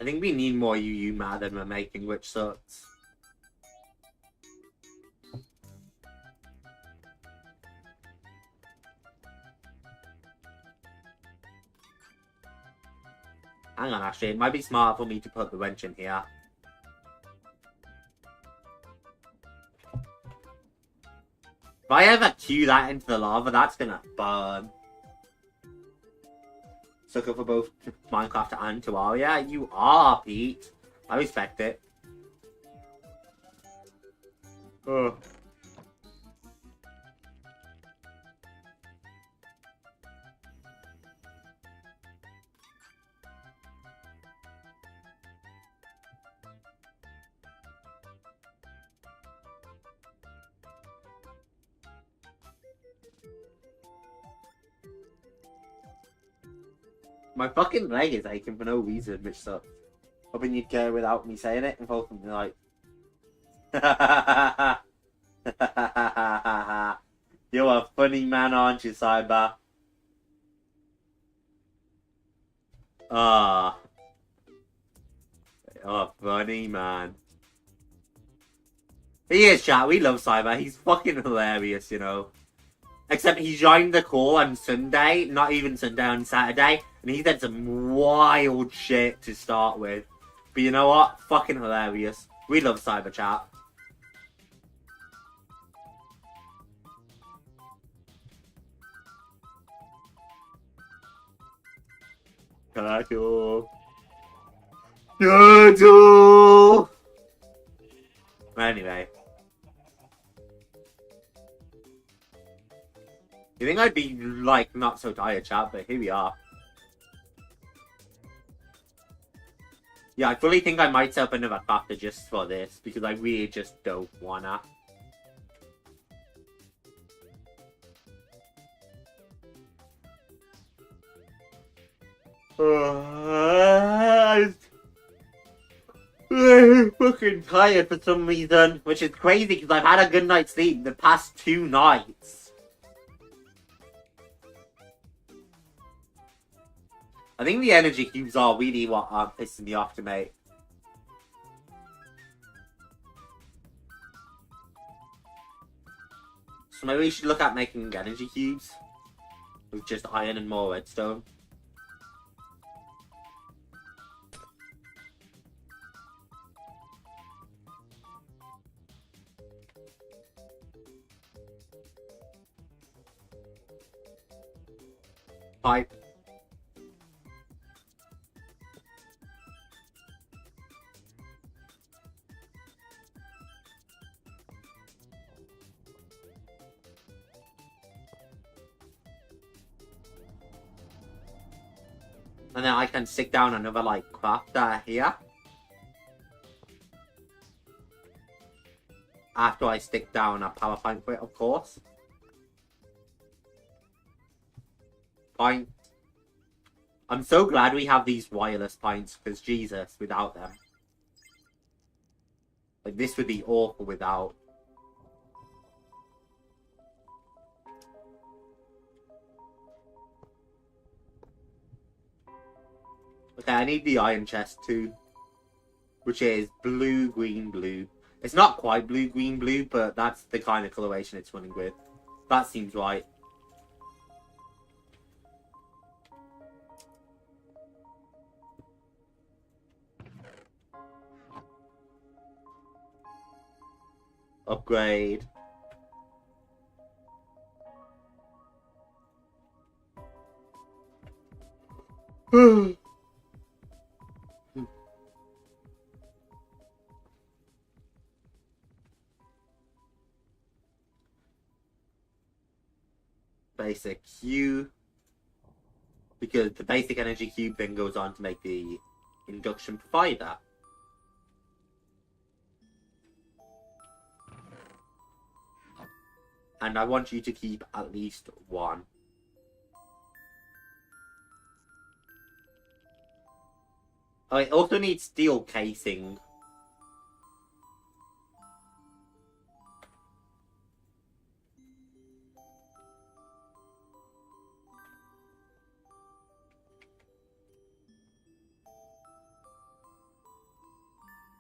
think we need more UU matter than we're making, which sucks. Hang on, actually, it might be smarter for me to put the wrench in here. If I ever cue that into the lava, that's gonna burn. Sucker for both Minecraft and Terraria. You are, Pete. I respect it. Oh. My fucking leg is aching for no reason, which sucks. Hoping you'd care without me saying it, and hoping like... You're a funny man, aren't you, Cyber? Ah. You're a funny man. He is, chat. We love Cyber. He's fucking hilarious, you know. Except he joined the call on Sunday, not even Sunday, on Saturday, and he said some wild shit to start with. But you know what? Fucking hilarious. We love Cyber Chat. Turtle. Turtle! Anyway. You think I'd be, like, not so tired, chat, but here we are. Yeah, I fully think I might set up another crafter just for this, because I really just don't wanna. I'm fucking tired for some reason, which is crazy because I've had a good night's sleep the past 2 nights. I think the energy cubes are really what are pissing me off tonight. So maybe we should look at making energy cubes with just iron and more redstone. Pipe. And then I can stick down another, like, crafter here. After I stick down a power plant for it, of course. Pint. I'm so glad we have these wireless pints, because Jesus, without them. Like, this would be awful without. Okay, I need the iron chest too. Which is blue, green, blue. It's not quite blue, green, blue, but that's the kind of coloration it's running with. That seems right. Upgrade. Basic Q. Because the basic energy cube then goes on to make the induction provider. And I want you to keep at least 1. Oh, it also needs steel casing.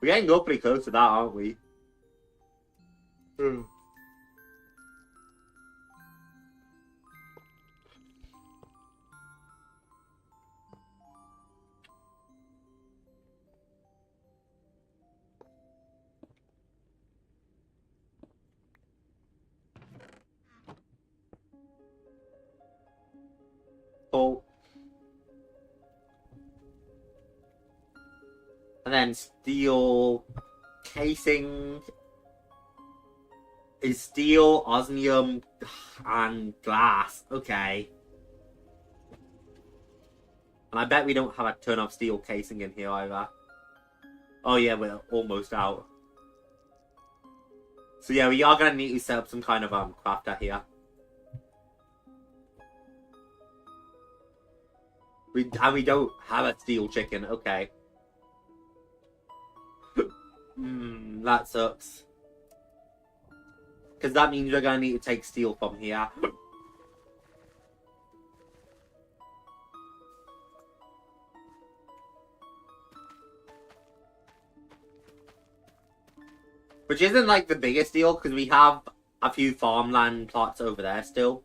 We're getting awfully close to that, aren't we? Oh. And then steel casing is steel, osmium, and glass. Okay. And I bet we don't have a ton of steel casing in here either. Oh yeah, we're almost out. So yeah, we are gonna need to set up some kind of crafter here. And we don't have a steel chicken. Okay. That sucks. Because that means we're going to need to take steel from here. Which isn't like the biggest deal, because we have a few farmland plots over there still.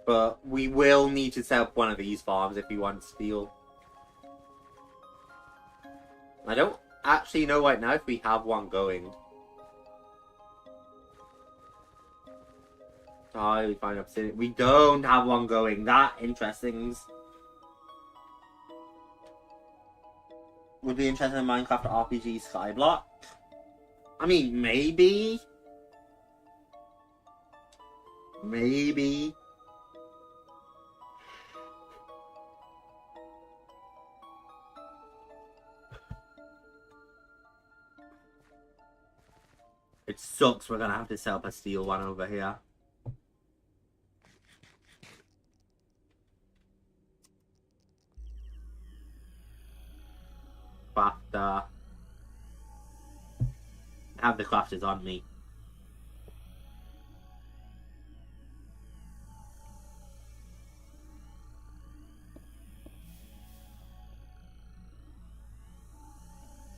But we will need to set up one of these farms if we want steel. Actually, you know what, now if we have one going. Oh, we find obsidian. We don't have one going. That interesting. Would be interested in Minecraft RPG Skyblock? I mean, maybe. Maybe. It sucks we're gonna have to set up a steel one over here. Crafter. Have the crafters on me.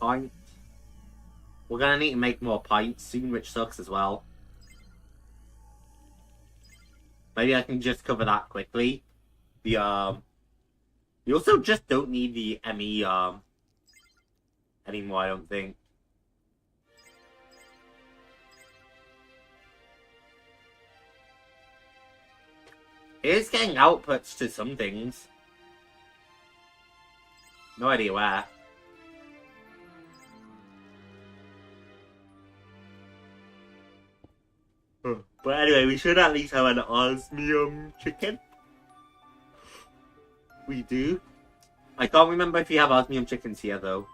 Pint. We're gonna need to make more pints soon, which sucks as well. Maybe I can just cover that quickly. The you also just don't need the ME anymore, I don't think. It is getting outputs to some things. No idea where. But anyway, we should at least have an osmium chicken. We do. I can't remember if you have osmium chickens here, though.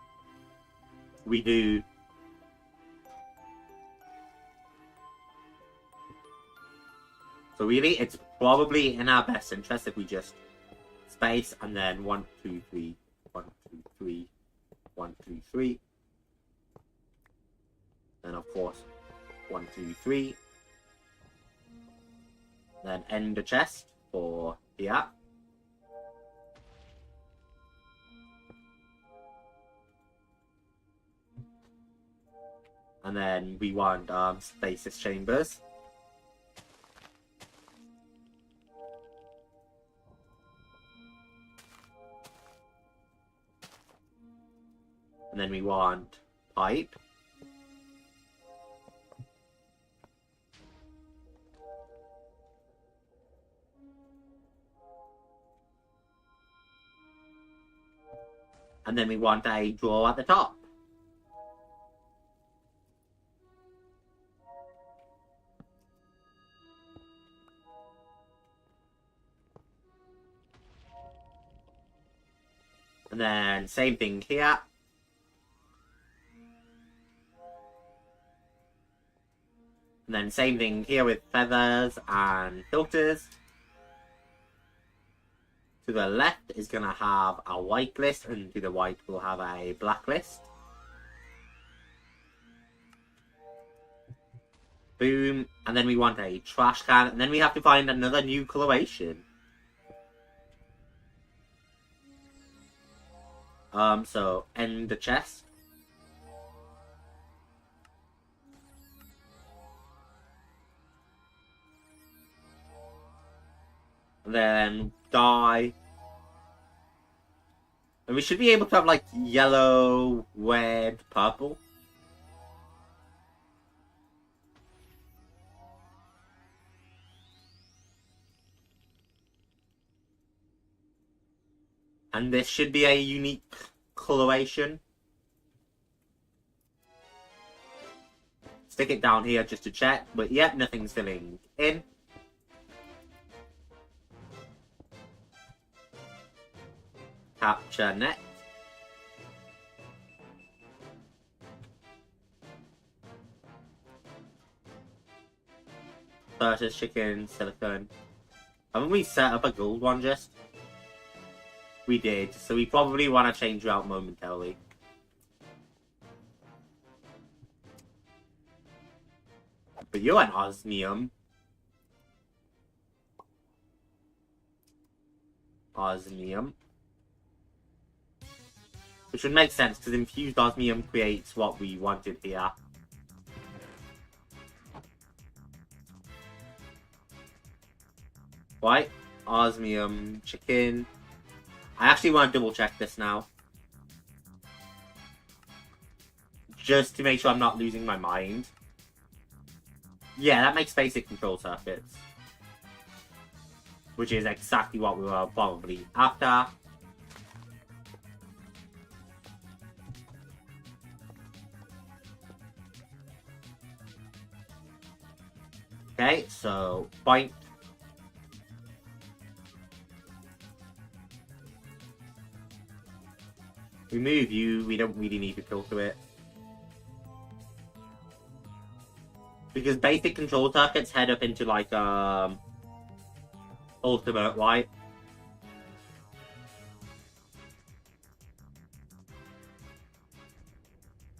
We do. So really, it's probably in our best interest if we just space and then 1, 2, 3, 1, 2, 3, 1, 2, 3. Then of course, 1, 2, 3. Then end the chest for here. And then we want stasis chambers. And then we want pipe. And then we want a drawer at the top. And then same thing here. And then same thing here with feathers and filters. To the left is going to have a white list, and to the right we'll have a black list. Boom. And then we want a trash can, and then we have to find another new coloration. So end the chest. And then dye. And we should be able to have like yellow, red, purple. And this should be a unique coloration. Stick it down here just to check. But yep, nothing's filling in. Capture net. Versus chicken, silicone. Haven't we set up a gold one just? We did, so we probably want to change route momentarily. But you're an osmium. Osmium. Which would make sense, because infused osmium creates what we wanted here. Right, osmium chicken. I actually want to double check this now. just to make sure I'm not losing my mind. Yeah, that makes basic control circuits. Which is exactly what we were probably after. Okay, so point. Remove you, we don't really need to filter it. Because basic control circuits head up into like ultimate, right?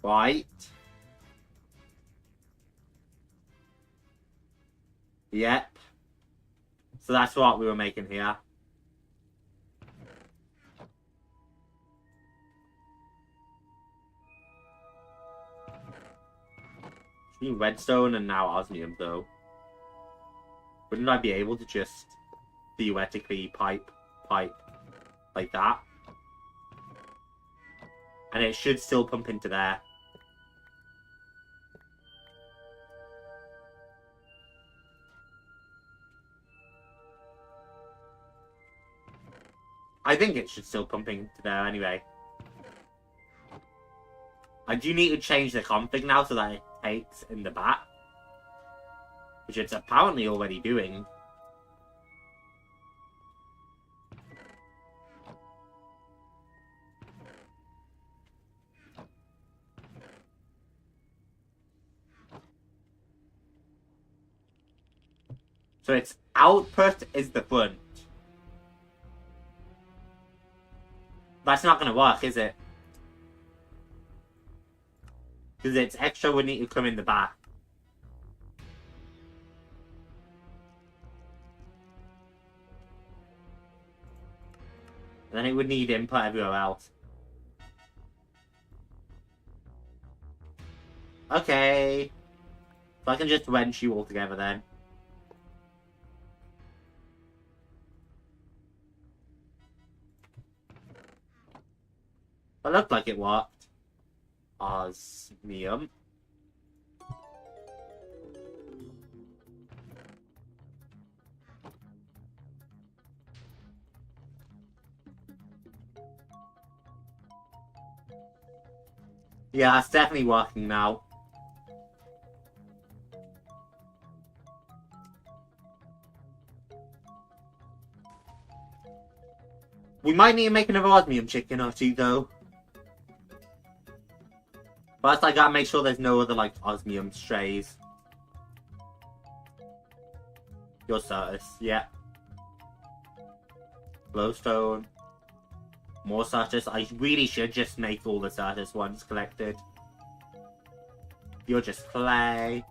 Right. Yep. So that's what we were making here. Redstone and now osmium though. Wouldn't I be able to just theoretically pipe like that? And it should still pump into there. I think it should still pump into there anyway. I do need to change the config now so that it takes in the back. Which it's apparently already doing. So its output is the front. That's not going to work, is it? Because its extra would need to come in the back. And then it would need input everywhere else. Okay. So I can just wrench you all together then. It looked like it worked. Osmium. Yeah, it's definitely working now. We might need to make another osmium chicken or two though. First, I gotta make sure there's no other, like, osmium strays. Your Certus, yeah. Glowstone. More Certus. I really should just make all the Certus ones collected. You're just clay.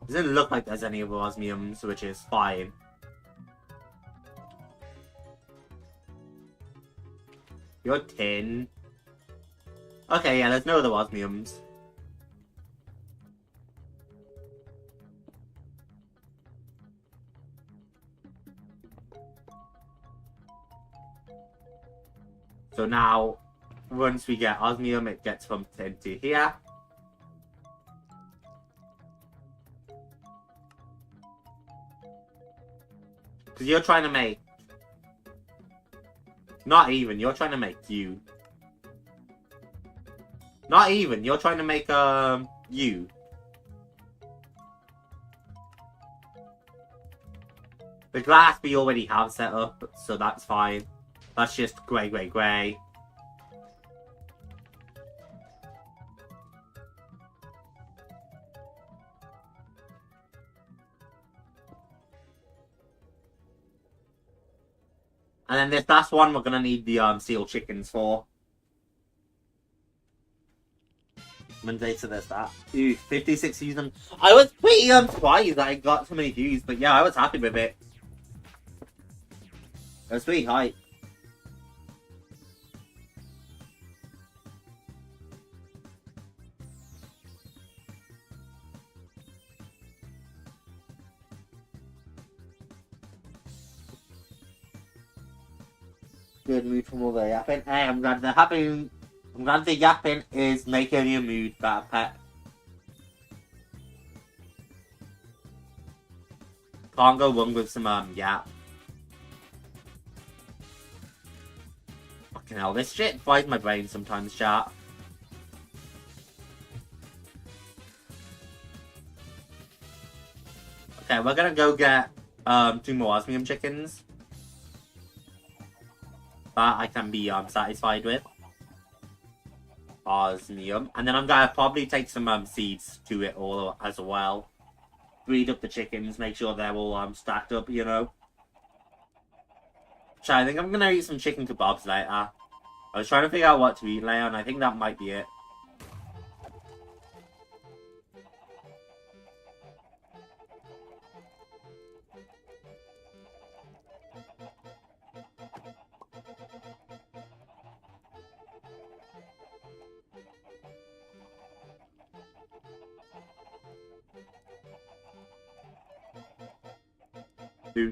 Doesn't look like there's any other osmiums, which is fine. You're tin. Okay, yeah, there's no other osmiums. So now, once we get osmium, it gets pumped into here. Because you're trying to make... Not even, you're trying to make you. Not even, you're trying to make, you. The glass we already have set up, so that's fine. That's just grey, grey, grey. And then this last one we're gonna need the seal chickens for. Monday, so there's that. Ooh, 56 views on... I was pretty surprised that I got so many views, but yeah, I was happy with it. It was pretty hype. Good mood from all the yapping. Hey, I'm glad they're happy. I'm glad the yapping is making your mood better, pet. Can't go wrong with some yap. Fucking hell, this shit fries my brain sometimes, chat. Okay, we're gonna go get 2 more osmium chickens that I can be satisfied with. Osmium. And then I'm gonna probably take some seeds to it all as well. Breed up the chickens, make sure they're all stacked up, you know. So I think I'm gonna eat some chicken kebabs later. I was trying to figure out what to eat later, and I think that might be it.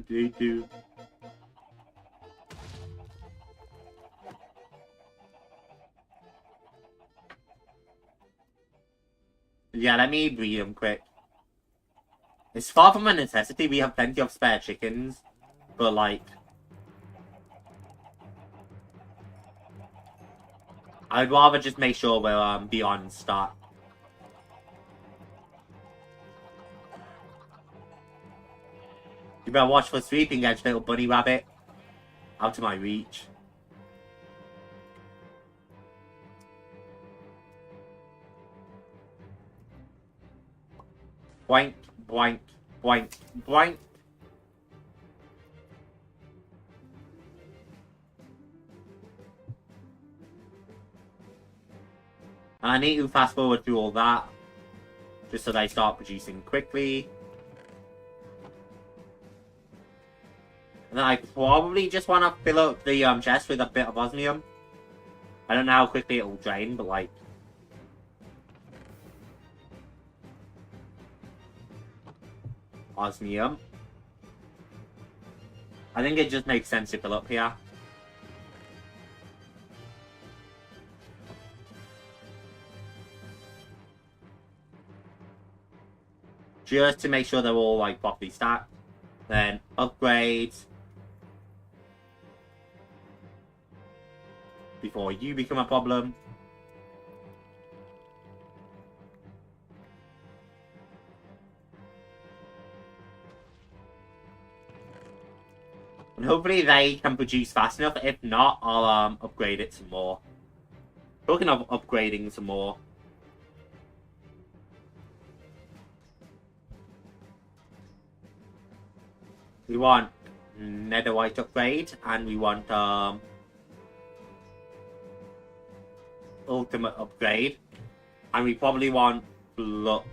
Do. Yeah, let me breed them quick. It's far from a necessity. We have plenty of spare chickens, but like, I'd rather just make sure we're beyond start. You better watch for sweeping edge, little bunny rabbit. Out of my reach. Boink, boink, boink, boink. And I need to fast forward through all that, just so they start producing quickly. And then I probably just want to fill up the chest with a bit of osmium. I don't know how quickly it will drain, but like... Osmium. I think it just makes sense to fill up here. Just to make sure they're all like properly stacked. Then upgrades. Before you become a problem. And hopefully they can produce fast enough. If not, I'll upgrade it some more. Talking of upgrading some more. We want netherite upgrade, and we want ultimate upgrade, and we probably want plug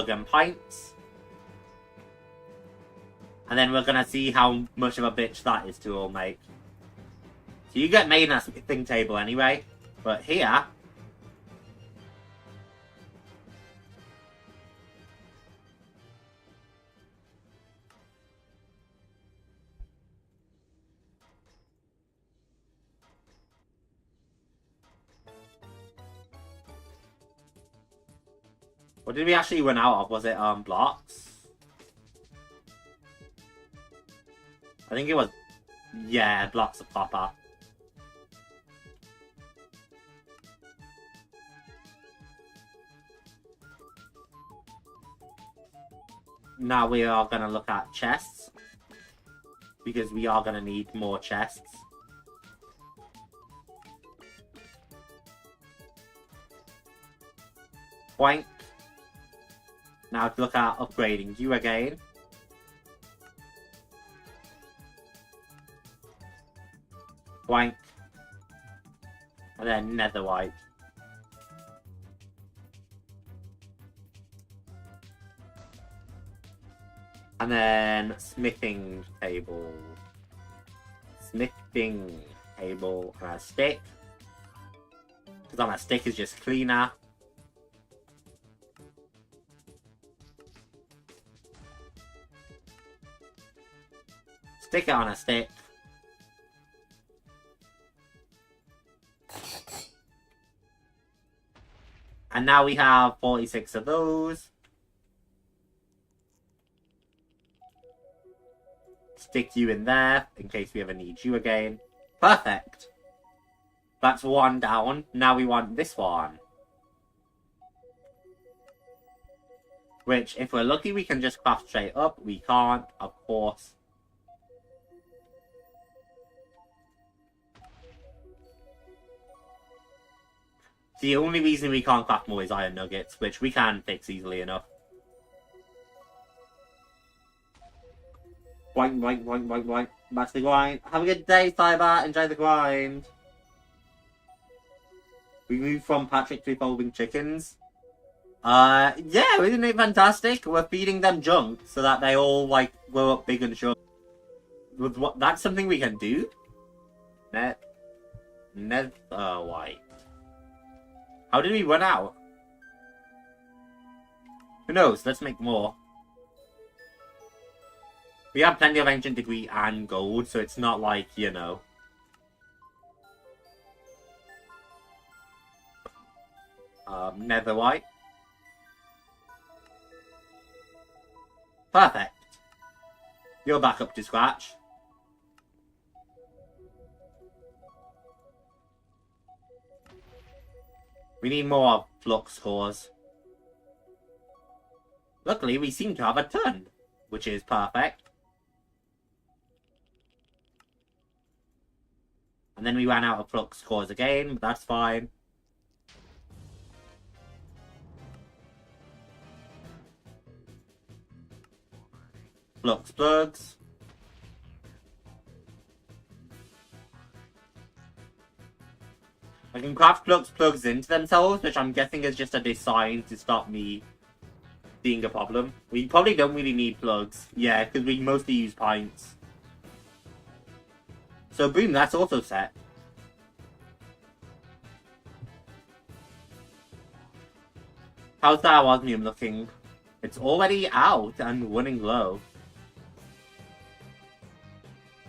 and pints. And then we're gonna see how much of a bitch that is to all make. So you get made in a thing table anyway, but here... What did we actually run out of? Was it blocks? I think it was... Yeah, blocks of copper. Now we are going to look at chests. Because we are going to need more chests. Boink. Now to look at upgrading you again. Boink. And then netherite. And then smithing table. Smithing table and a stick. Because on a stick is just cleaner. Stick it on a stick. now we have 46 of those. Stick you in there, in case we ever need you again. Perfect. That's one down. Now we want this one. Which, if we're lucky, we can just craft straight up. We can't, of course. The only reason we can't craft more is iron nuggets, which we can fix easily enough. Boink, boink, boink, boink, boink. Back to the grind. Have a good day, Cyber. Enjoy the grind. We moved from Patrick to evolving chickens. Yeah, isn't it fantastic? We're feeding them junk so that they all, like, grow up big and strong. That's something we can do? White. How did we run out? Who knows? Let's make more. We have plenty of ancient degree and gold, so it's not like, you know. Nether white. Perfect. You're back up to scratch. We need more flux cores. Luckily, we seem to have a ton, which is perfect. And then we ran out of flux cores again, but that's fine. Flux plugs. I can craft flux plugs into themselves, which I'm guessing is just a design to stop me being a problem. We probably don't really need plugs. Yeah, because we mostly use pints. So boom, that's also set. How's that osmium looking? It's already out and running low.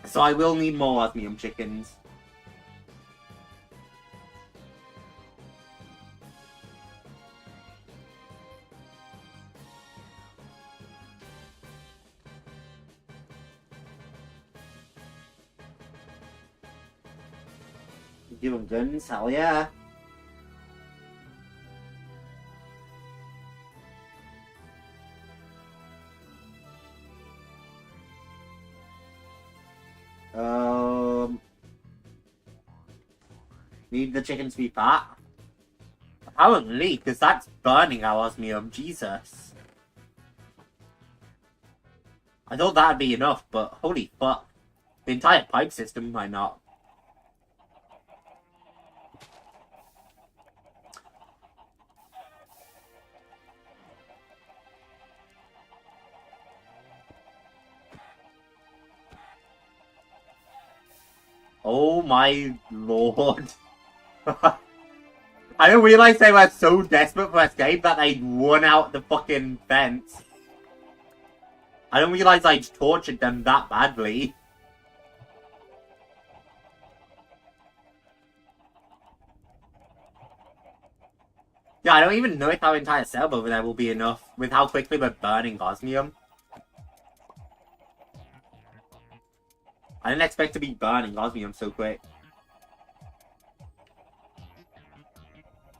So I will need more osmium chickens. Give them guns, hell yeah. Need the chickens to be fat? Apparently, because that's burning our osmium, Jesus. I thought that'd be enough, but holy fuck. The entire pipe system might not. Oh my lord. I didn't realize they were so desperate for escape that they'd run out the fucking fence. I didn't realize I'd tortured them that badly. Yeah, I don't even know if our entire setup over there will be enough with how quickly we're burning osmium. I didn't expect to be burning osmium so quick.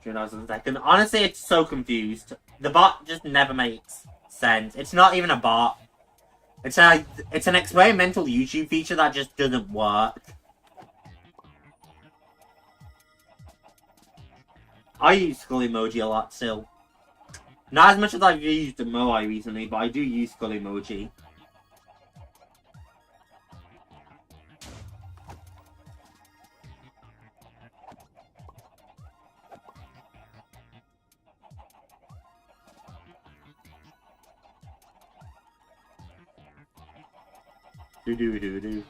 2,000 seconds. Honestly, it's so confused. The bot just never makes sense. It's not even a bot. It's an experimental YouTube feature that just doesn't work. I use skull emoji a lot still. Not as much as I've used Moai recently, but I do use skull emoji. Do.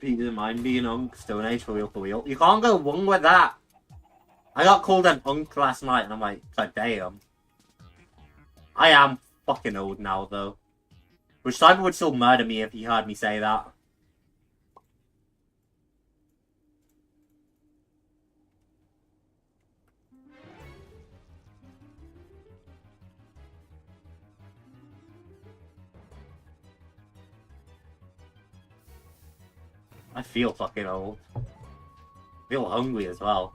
Peace of mind being Unk, Stone Age for real. You can't go wrong with that. I got called an Unk last night and I'm like, God damn. I am fucking old now though. Which Cyber would still murder me if he heard me say that. I feel fucking old. I feel hungry as well.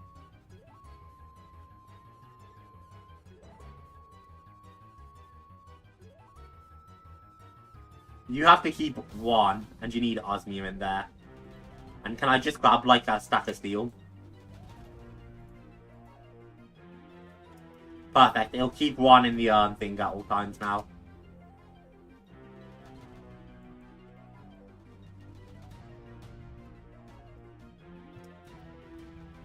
You have to keep one, and you need osmium in there. And can I just grab, like, a stack of steel? Perfect. It'll keep one in the thing at all times now.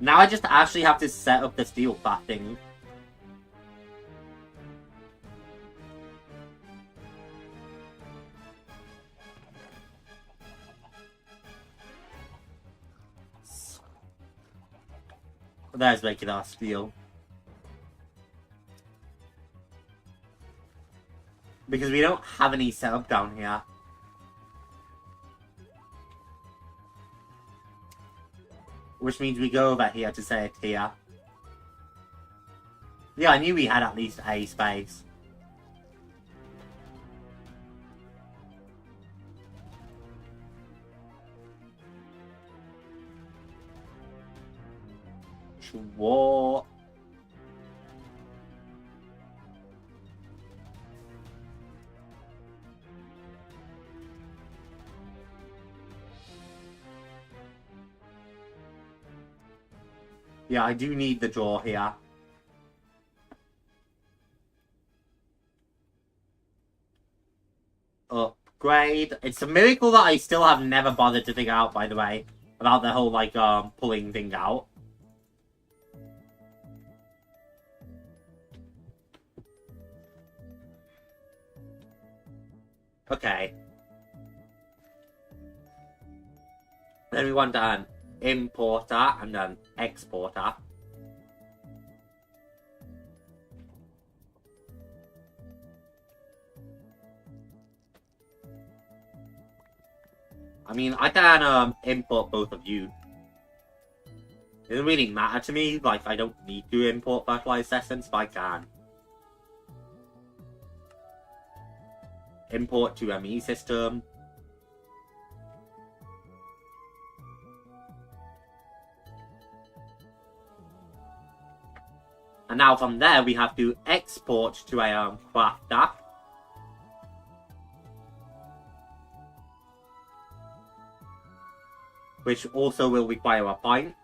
Now I just actually have to set up the steel crafting. There's making our steel. Because we don't have any set up down here. Which means we go over here to set it here. Yeah, I knew we had at least a space. What? Yeah, I do need the drawer here. Upgrade. It's a miracle that I still have never bothered to figure out, by the way, about the whole, like, pulling thing out. Okay. Then we want an importer and an exporter. I mean, I can import both of you. It doesn't really matter to me, like, I don't need to import fertilized essence, but I can. Import to ME system. And now from there, we have to export to a crafter. Which also will require a point.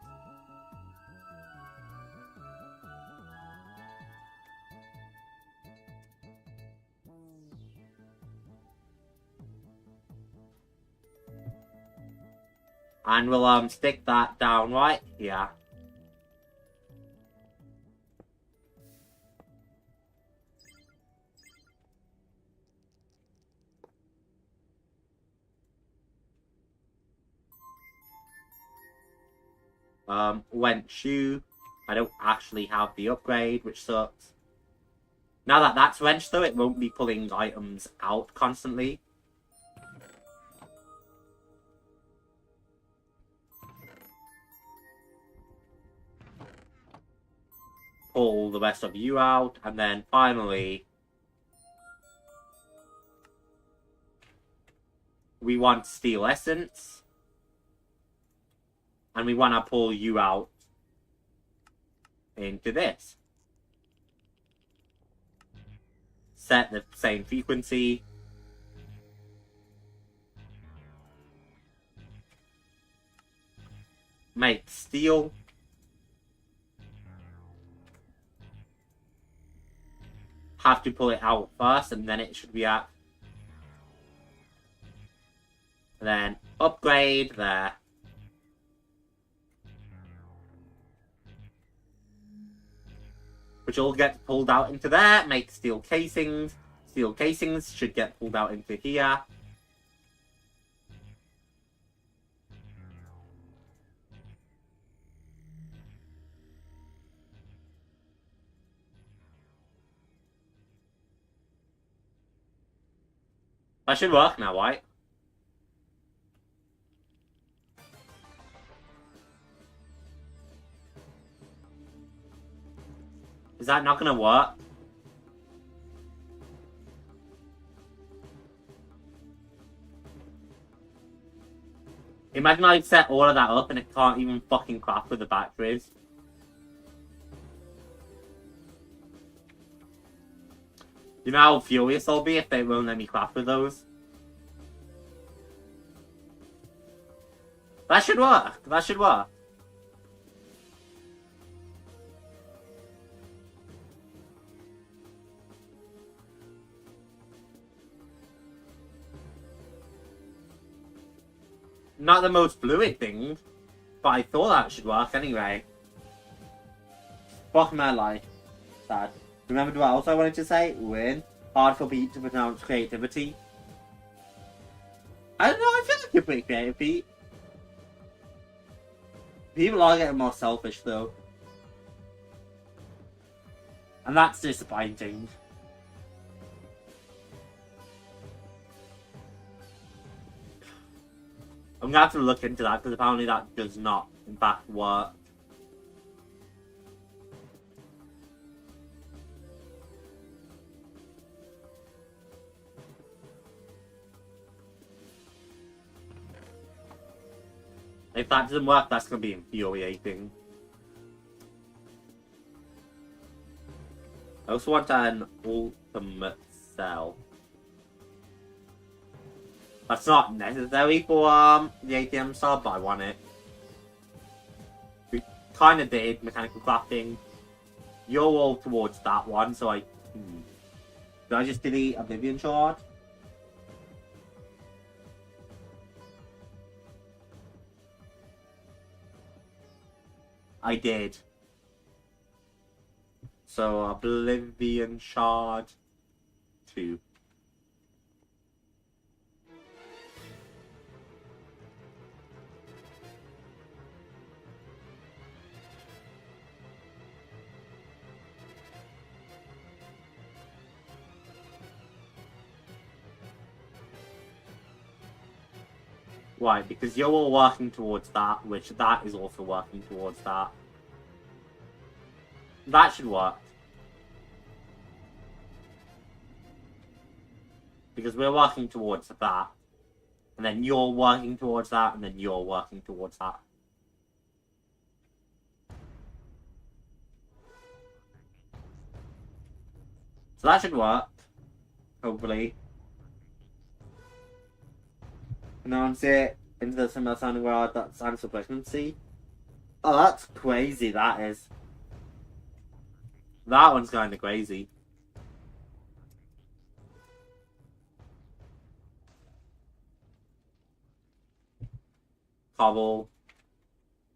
And we'll stick that down right here. Went shoe. I don't actually have the upgrade, which sucks. Now that that's wrenched though, it won't be pulling items out constantly. Pull the rest of you out, and then finally we want steel essence. And we want to pull you out into this. Set the same frequency. Make steel. Have to pull it out first, and then it should be at. And then upgrade there. Which all get pulled out into there, make steel casings. Steel casings should get pulled out into here. That should work now, right? Is that not gonna work? Imagine I set all of that up and it can't even fucking craft with the batteries. You know how furious I'll be if they won't let me craft with those? That should work. That should work. Not the most fluid thing, but I thought that should work anyway. Fuck my life. Sad. Remember what else I wanted to say? Win. Hard for Pete to pronounce creativity. I don't know, I feel like you're pretty creative, Pete. People are getting more selfish though. And that's disappointing. I'm gonna have to look into that because apparently that does not, in fact, work. If that doesn't work, that's gonna be infuriating. I also want an ultimate cell. That's not necessary for the ATM sub, but I want it. We kind of did mechanical crafting. You're all towards that one, so I... Did I just delete Oblivion Shard? I did. So, Oblivion Shard 2. Why? Because you're all working towards that, which that is also working towards that. That should work. Because we're working towards that. And then you're working towards that, and then you're working towards that. So that should work. Hopefully. Announce it into the similar sounding word that stands for pregnancy. Oh, that's crazy, that is. That one's kind of crazy. Cobble.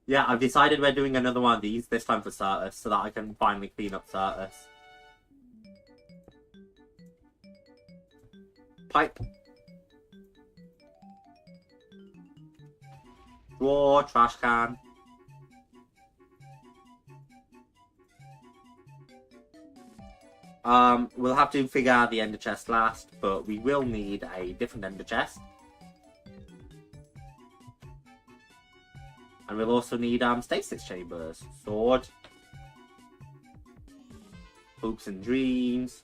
Yeah, I've decided we're doing another one of these, this time for Certus, so that I can finally clean up Certus. Pipe. Drawer, trash can. We'll have to figure out the ender chest last, but we will need a different ender chest. And we'll also need stasis chambers. Sword. Hopes and dreams.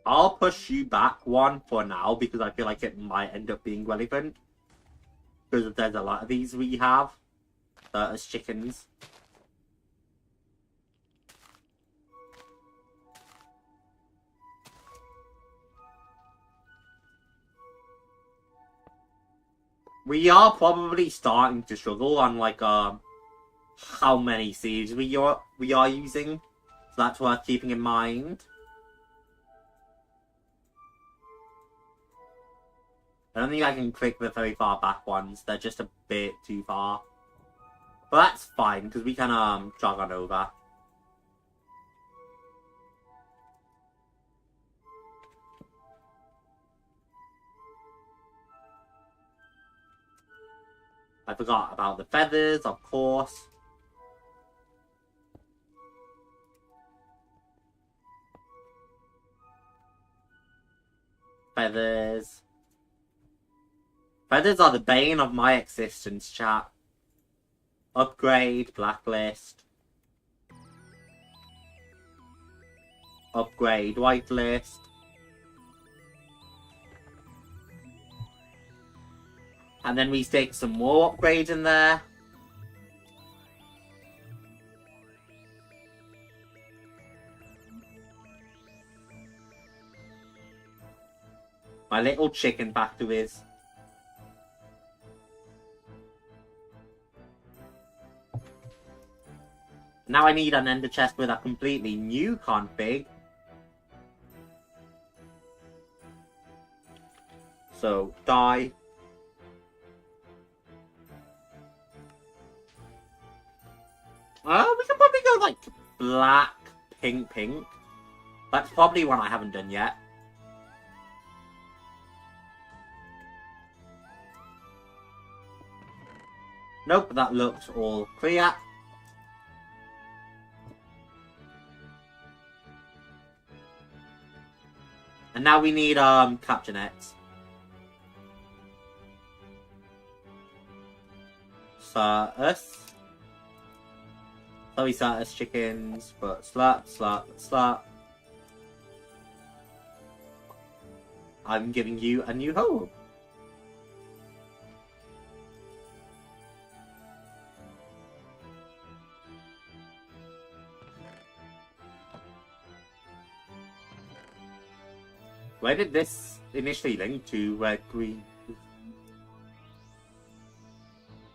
I'll push you back one for now because I feel like it might end up being relevant. Because there's a lot of these we have as chickens. We are probably starting to struggle on like how many seeds we are using. So that's worth keeping in mind. I don't think I can click the very far back ones. They're just a bit too far. But that's fine, because we can jog on over. I forgot about the feathers, of course. feathers. Feathers are the bane of my existence, chat. Upgrade, blacklist. Upgrade, whitelist. And then we stick some more upgrades in there. My little chicken factories. Now I need an ender chest with a completely new config. So, die. We can probably go like black, pink, pink. That's probably one I haven't done yet. Nope, that looks all clear. And now we need capture nets. Us. So we start as chickens, but slap, slap, slap. I'm giving you a new home. Where did this initially link to? Where green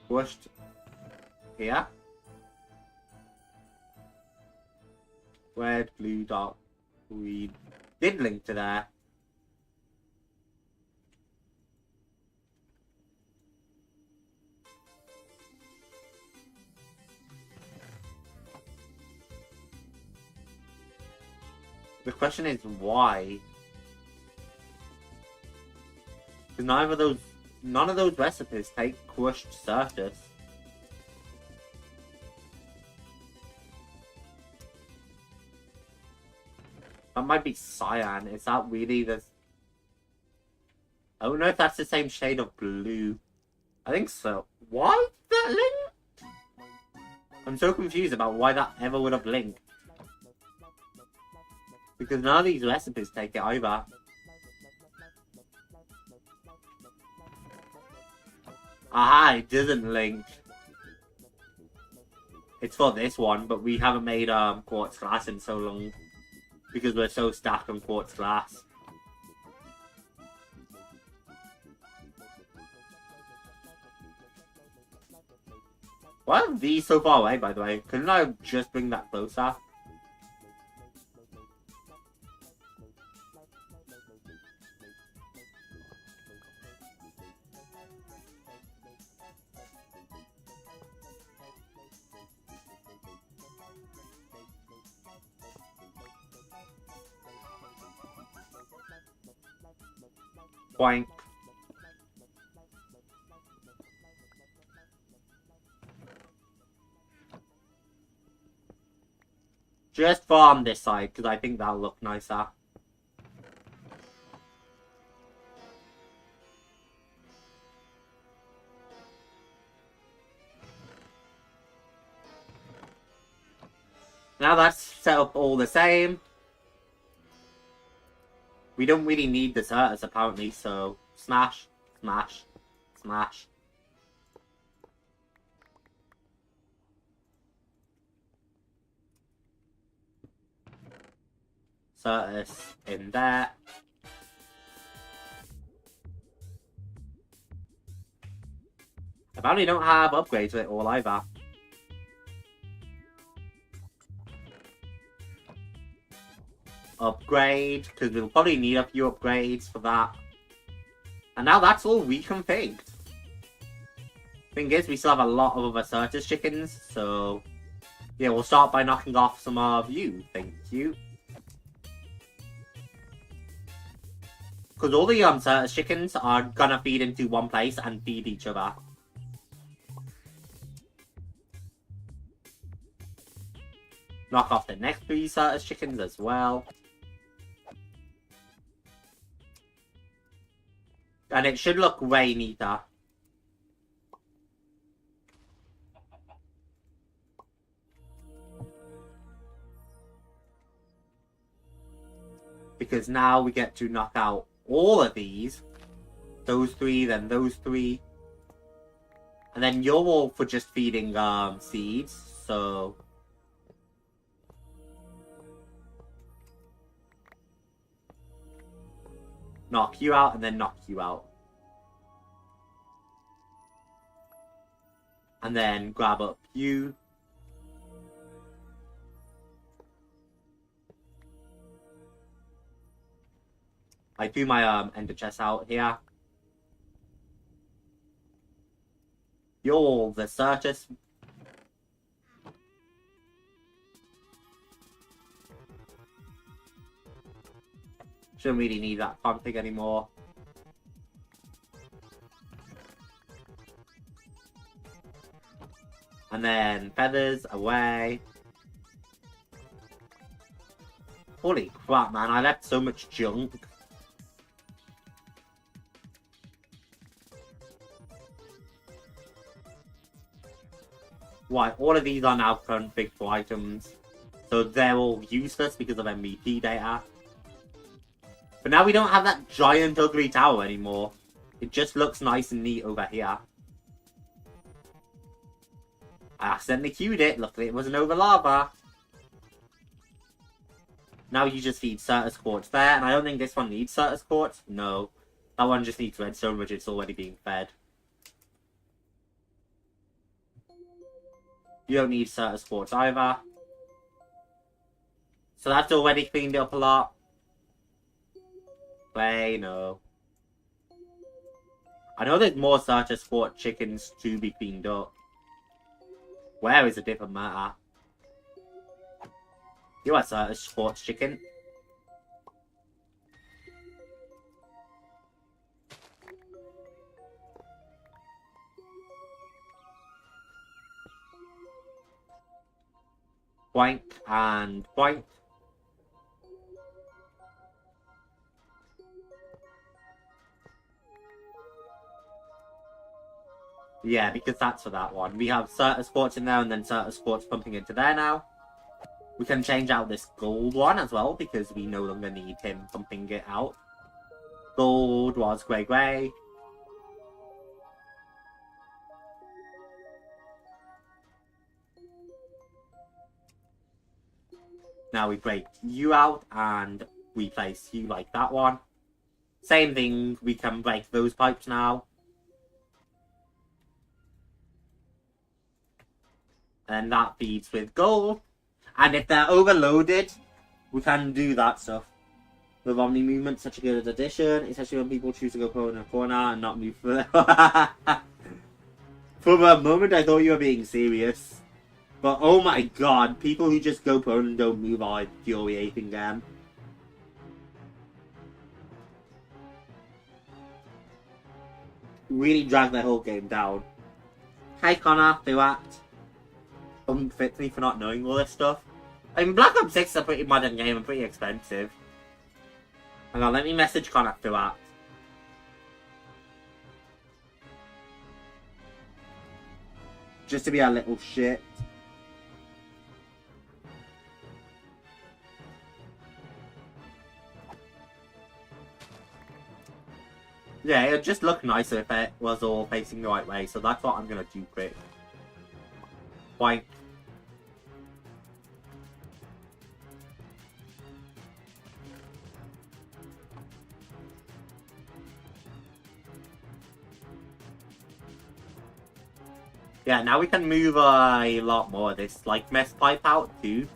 pushed here? Red, blue, dark, green. Did link to there. The question is why? Because none of those recipes take crushed surface. That might be cyan. Is that really the... I don't know if that's the same shade of blue. I think so. Why did that link? I'm so confused about why that ever would have linked. Because none of these recipes take it either. Aha, it doesn't link. It's for this one, but we haven't made quartz glass in so long. Because we're so stacked on quartz glass. Why are these so far away, by the way? Couldn't I just bring that closer? Boink. Just farm this side, because I think that'll look nicer. Now that's set up all the same. We don't really need the Certus apparently, so smash, smash, smash. Certus in there. Apparently don't have upgrades with it all either. Upgrade, because we'll probably need a few upgrades for that. And now that's all reconfigured. Thing is, we still have a lot of other Certus chickens, so yeah, we'll start by knocking off some of you. Thank you. Because all the Certus chickens are gonna feed into one place and feed each other. Knock off the next 3 Certus chickens as well. And it should look way neater. Because now we get to knock out all of these. Those three, then those three. And then you're all for just feeding seeds, so... knock you out and then knock you out. And then grab up you. I threw my ender chest out here. You're the Certus. Shouldn't really need that config anymore. And then feathers away. Holy crap, man, I left so much junk. Right, all of these are now config for items. So they're all useless because of MVP data. But now we don't have that giant ugly tower anymore. It just looks nice and neat over here. I accidentally queued it. Luckily it wasn't over lava. Now you just feed Certus quartz there. And I don't think this one needs Certus quartz. No. That one just needs redstone, which it's already being fed. You don't need Certus quartz either. So that's already cleaned it up a lot. Play, no. I know there's more Certus quartz chickens to be cleaned up. Where is a different matter? You are Certus quartz chicken. Boink and boink. Yeah, because that's for that one. We have Certus quartz in there and then Certus quartz pumping into there now. We can change out this gold one as well because we no longer need him pumping it out. Gold was grey. Now we break you out and we place you like that one. Same thing, we can break those pipes now. And that feeds with gold. And if they're overloaded, we can do that stuff. With Omni movement, such a good addition, especially when people choose to go corner to corner and not move further. For a moment, I thought you were being serious. But oh my god, people who just go prone and don't move are infuriating them. Really drag their whole game down. Hi Connor, Thuat. Unfit me for not knowing all this stuff. I mean, Black Ops 6 is a pretty modern game and pretty expensive. Hang on, let me message Connor Thuat. Just to be a little shit. Yeah, it would just look nicer if it was all facing the right way, so that's what I'm gonna do quick. Boink. Yeah, now we can move a lot more of this, like, mess pipe out too.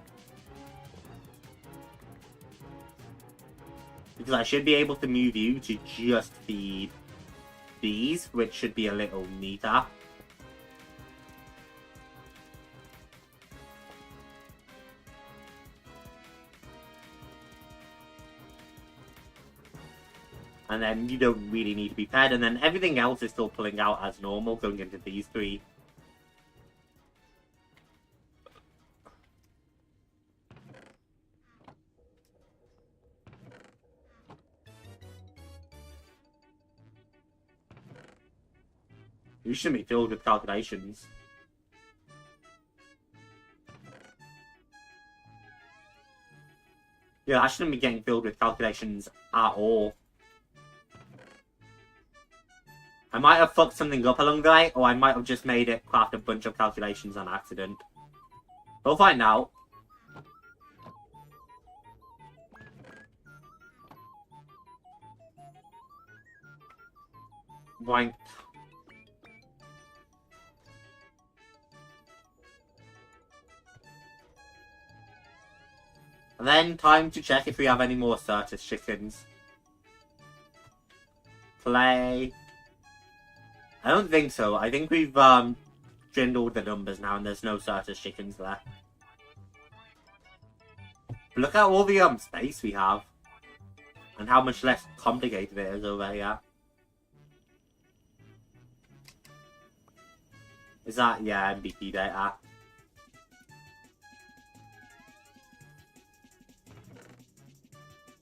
Because I should be able to move you to just feed these, which should be a little neater. And then you don't really need to be fed, and then everything else is still pulling out as normal, going into these three. You shouldn't be filled with calculations. Yeah, I shouldn't be getting filled with calculations at all. I might have fucked something up along the way, or I might have just made it craft a bunch of calculations on accident. We'll find out. Boink. And then time to check if we have any more Certus chickens. Play. I don't think so. I think we've dwindled the numbers now and there's no Certus chickens left. But look at all the space we have. And how much less complicated it is over here. Is that, yeah, MVP data.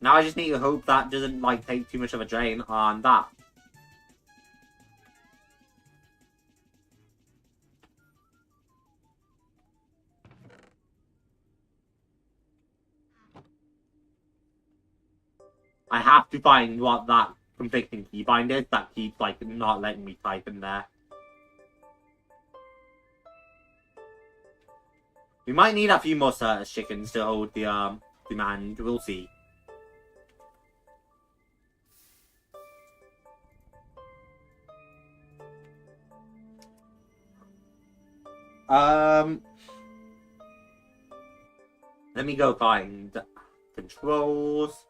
Now I just need to hope that doesn't, like, take too much of a drain on that. I have to find what that conflicting keybind is that keeps, like, not letting me type in there. We might need a few more Certus chickens to hold the demand. We'll see. Let me go find controls,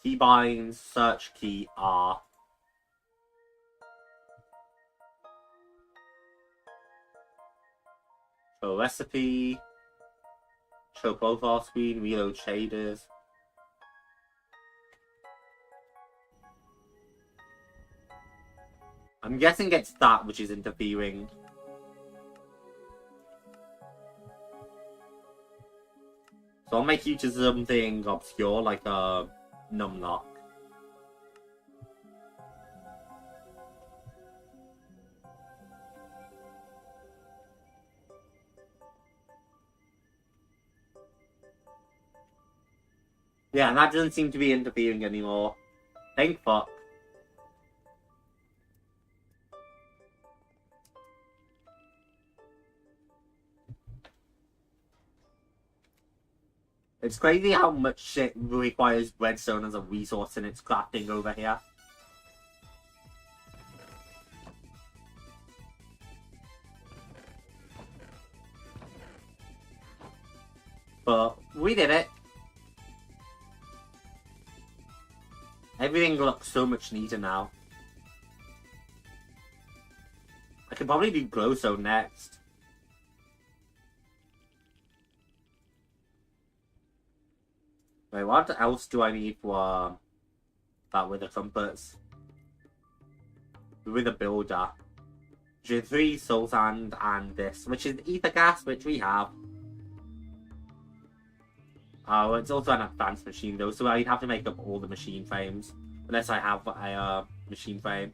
keybinds, search key R. Show recipe, show profile screen, reload shaders. I'm guessing it's that which is interfering. So I'll make you to something obscure, like a numlock. Yeah, that doesn't seem to be interfering anymore. Thank fuck. It's crazy how much shit requires redstone as a resource in its crafting over here. But we did it. Everything looks so much neater now. I could probably do glowstone next. Wait, what else do I need for that with the compass? With a builder. Which is 3 soul sand and this, which is ether gas, which we have. Oh, it's also an advanced machine though, so I'd have to make up all the machine frames. Unless I have a machine frame.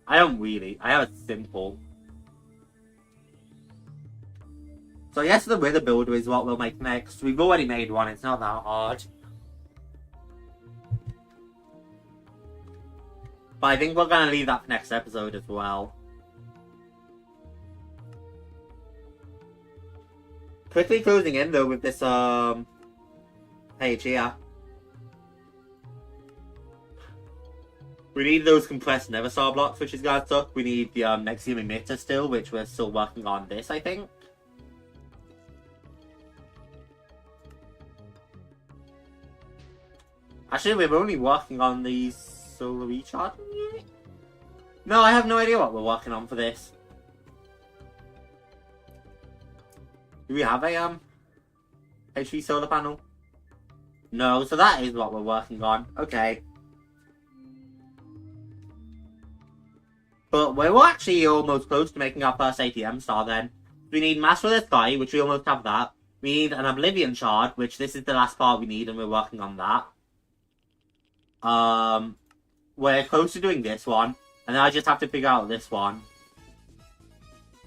I don't really. I have a simple. So I guess the wither builder is what we'll make next. We've already made one, it's not that hard. But I think we're going to leave that for next episode as well. Quickly closing in though with this page here. We need those compressed nether star blocks, which is gonna suck. We need the Nexium emitter still, which we're still working on this, I think. Actually, we're only working on the solar recharging unit? No, I have no idea what we're working on for this. Do we have a HP solar panel? No, so that is what we're working on. Okay. But we're actually almost close to making our first ATM star then. We need Master of the Sky, which we almost have that. We need an Oblivion Shard, which this is the last part we need and we're working on that. We're close to doing this one. And then I just have to figure out this one.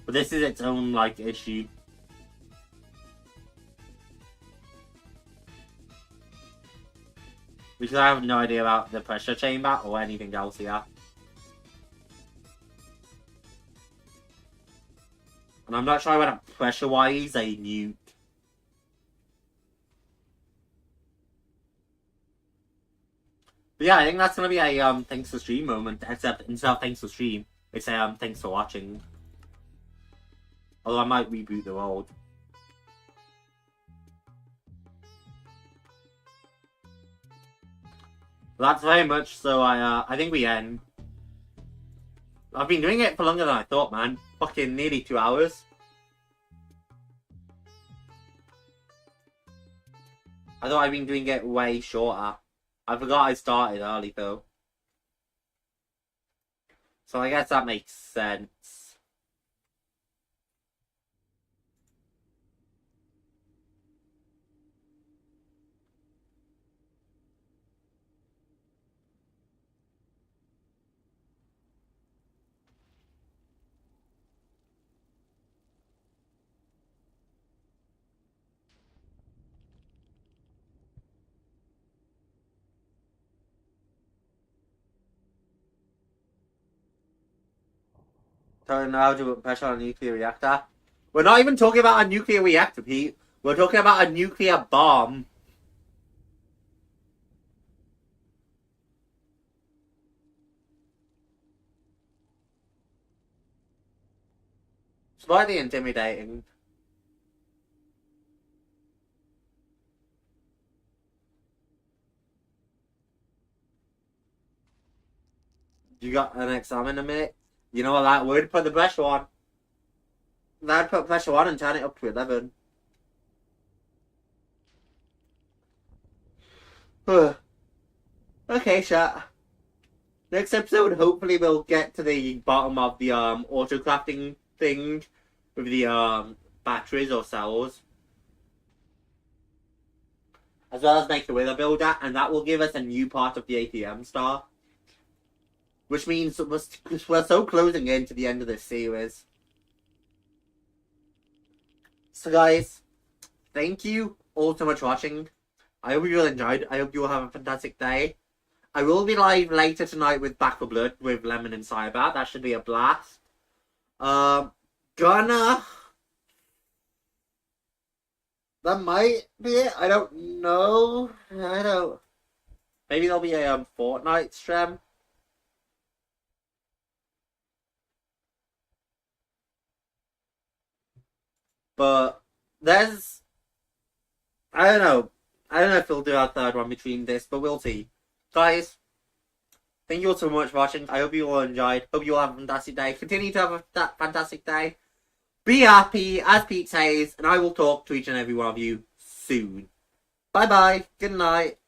But this is its own, like, issue. Because I have no idea about the pressure chamber or anything else here. And I'm not sure whether pressure-wise a nuke. But yeah, I think that's gonna be a thanks for stream moment. Except instead of thanks for stream, it's a thanks for watching. Although I might reboot the world. But that's very much so. I think we end. I've been doing it for longer than I thought, man. Fucking nearly 2 hours. I thought I'd been doing it way shorter. I forgot I started early though. So I guess that makes sense. Telling how to put pressure on a nuclear reactor. We're not even talking about a nuclear reactor, Pete. We're talking about a nuclear bomb. Slightly intimidating. You got an exam in a minute? You know what that would? Put the pressure on. That'd put pressure on and turn it up to 11. Okay, chat. Next episode, hopefully we'll get to the bottom of the auto crafting thing with the batteries or cells. As well as make the wither builder, and that will give us a new part of the ATM star. Which means we're so closing in to the end of this series. So guys, thank you all so much for watching. I hope you all enjoyed. I hope you all have a fantastic day. I will be live later tonight with Back for Blood with Lemon and Cyber. That should be a blast. That might be it. I don't know. Maybe there'll be a Fortnite stream. But there's, I don't know if we'll do our third one between this, but we'll see. Guys, thank you all so much for watching. I hope you all enjoyed. Hope you all have a fantastic day. Continue to have a fantastic day. Be happy, as Pete says, and I will talk to each and every one of you soon. Bye bye. Good night.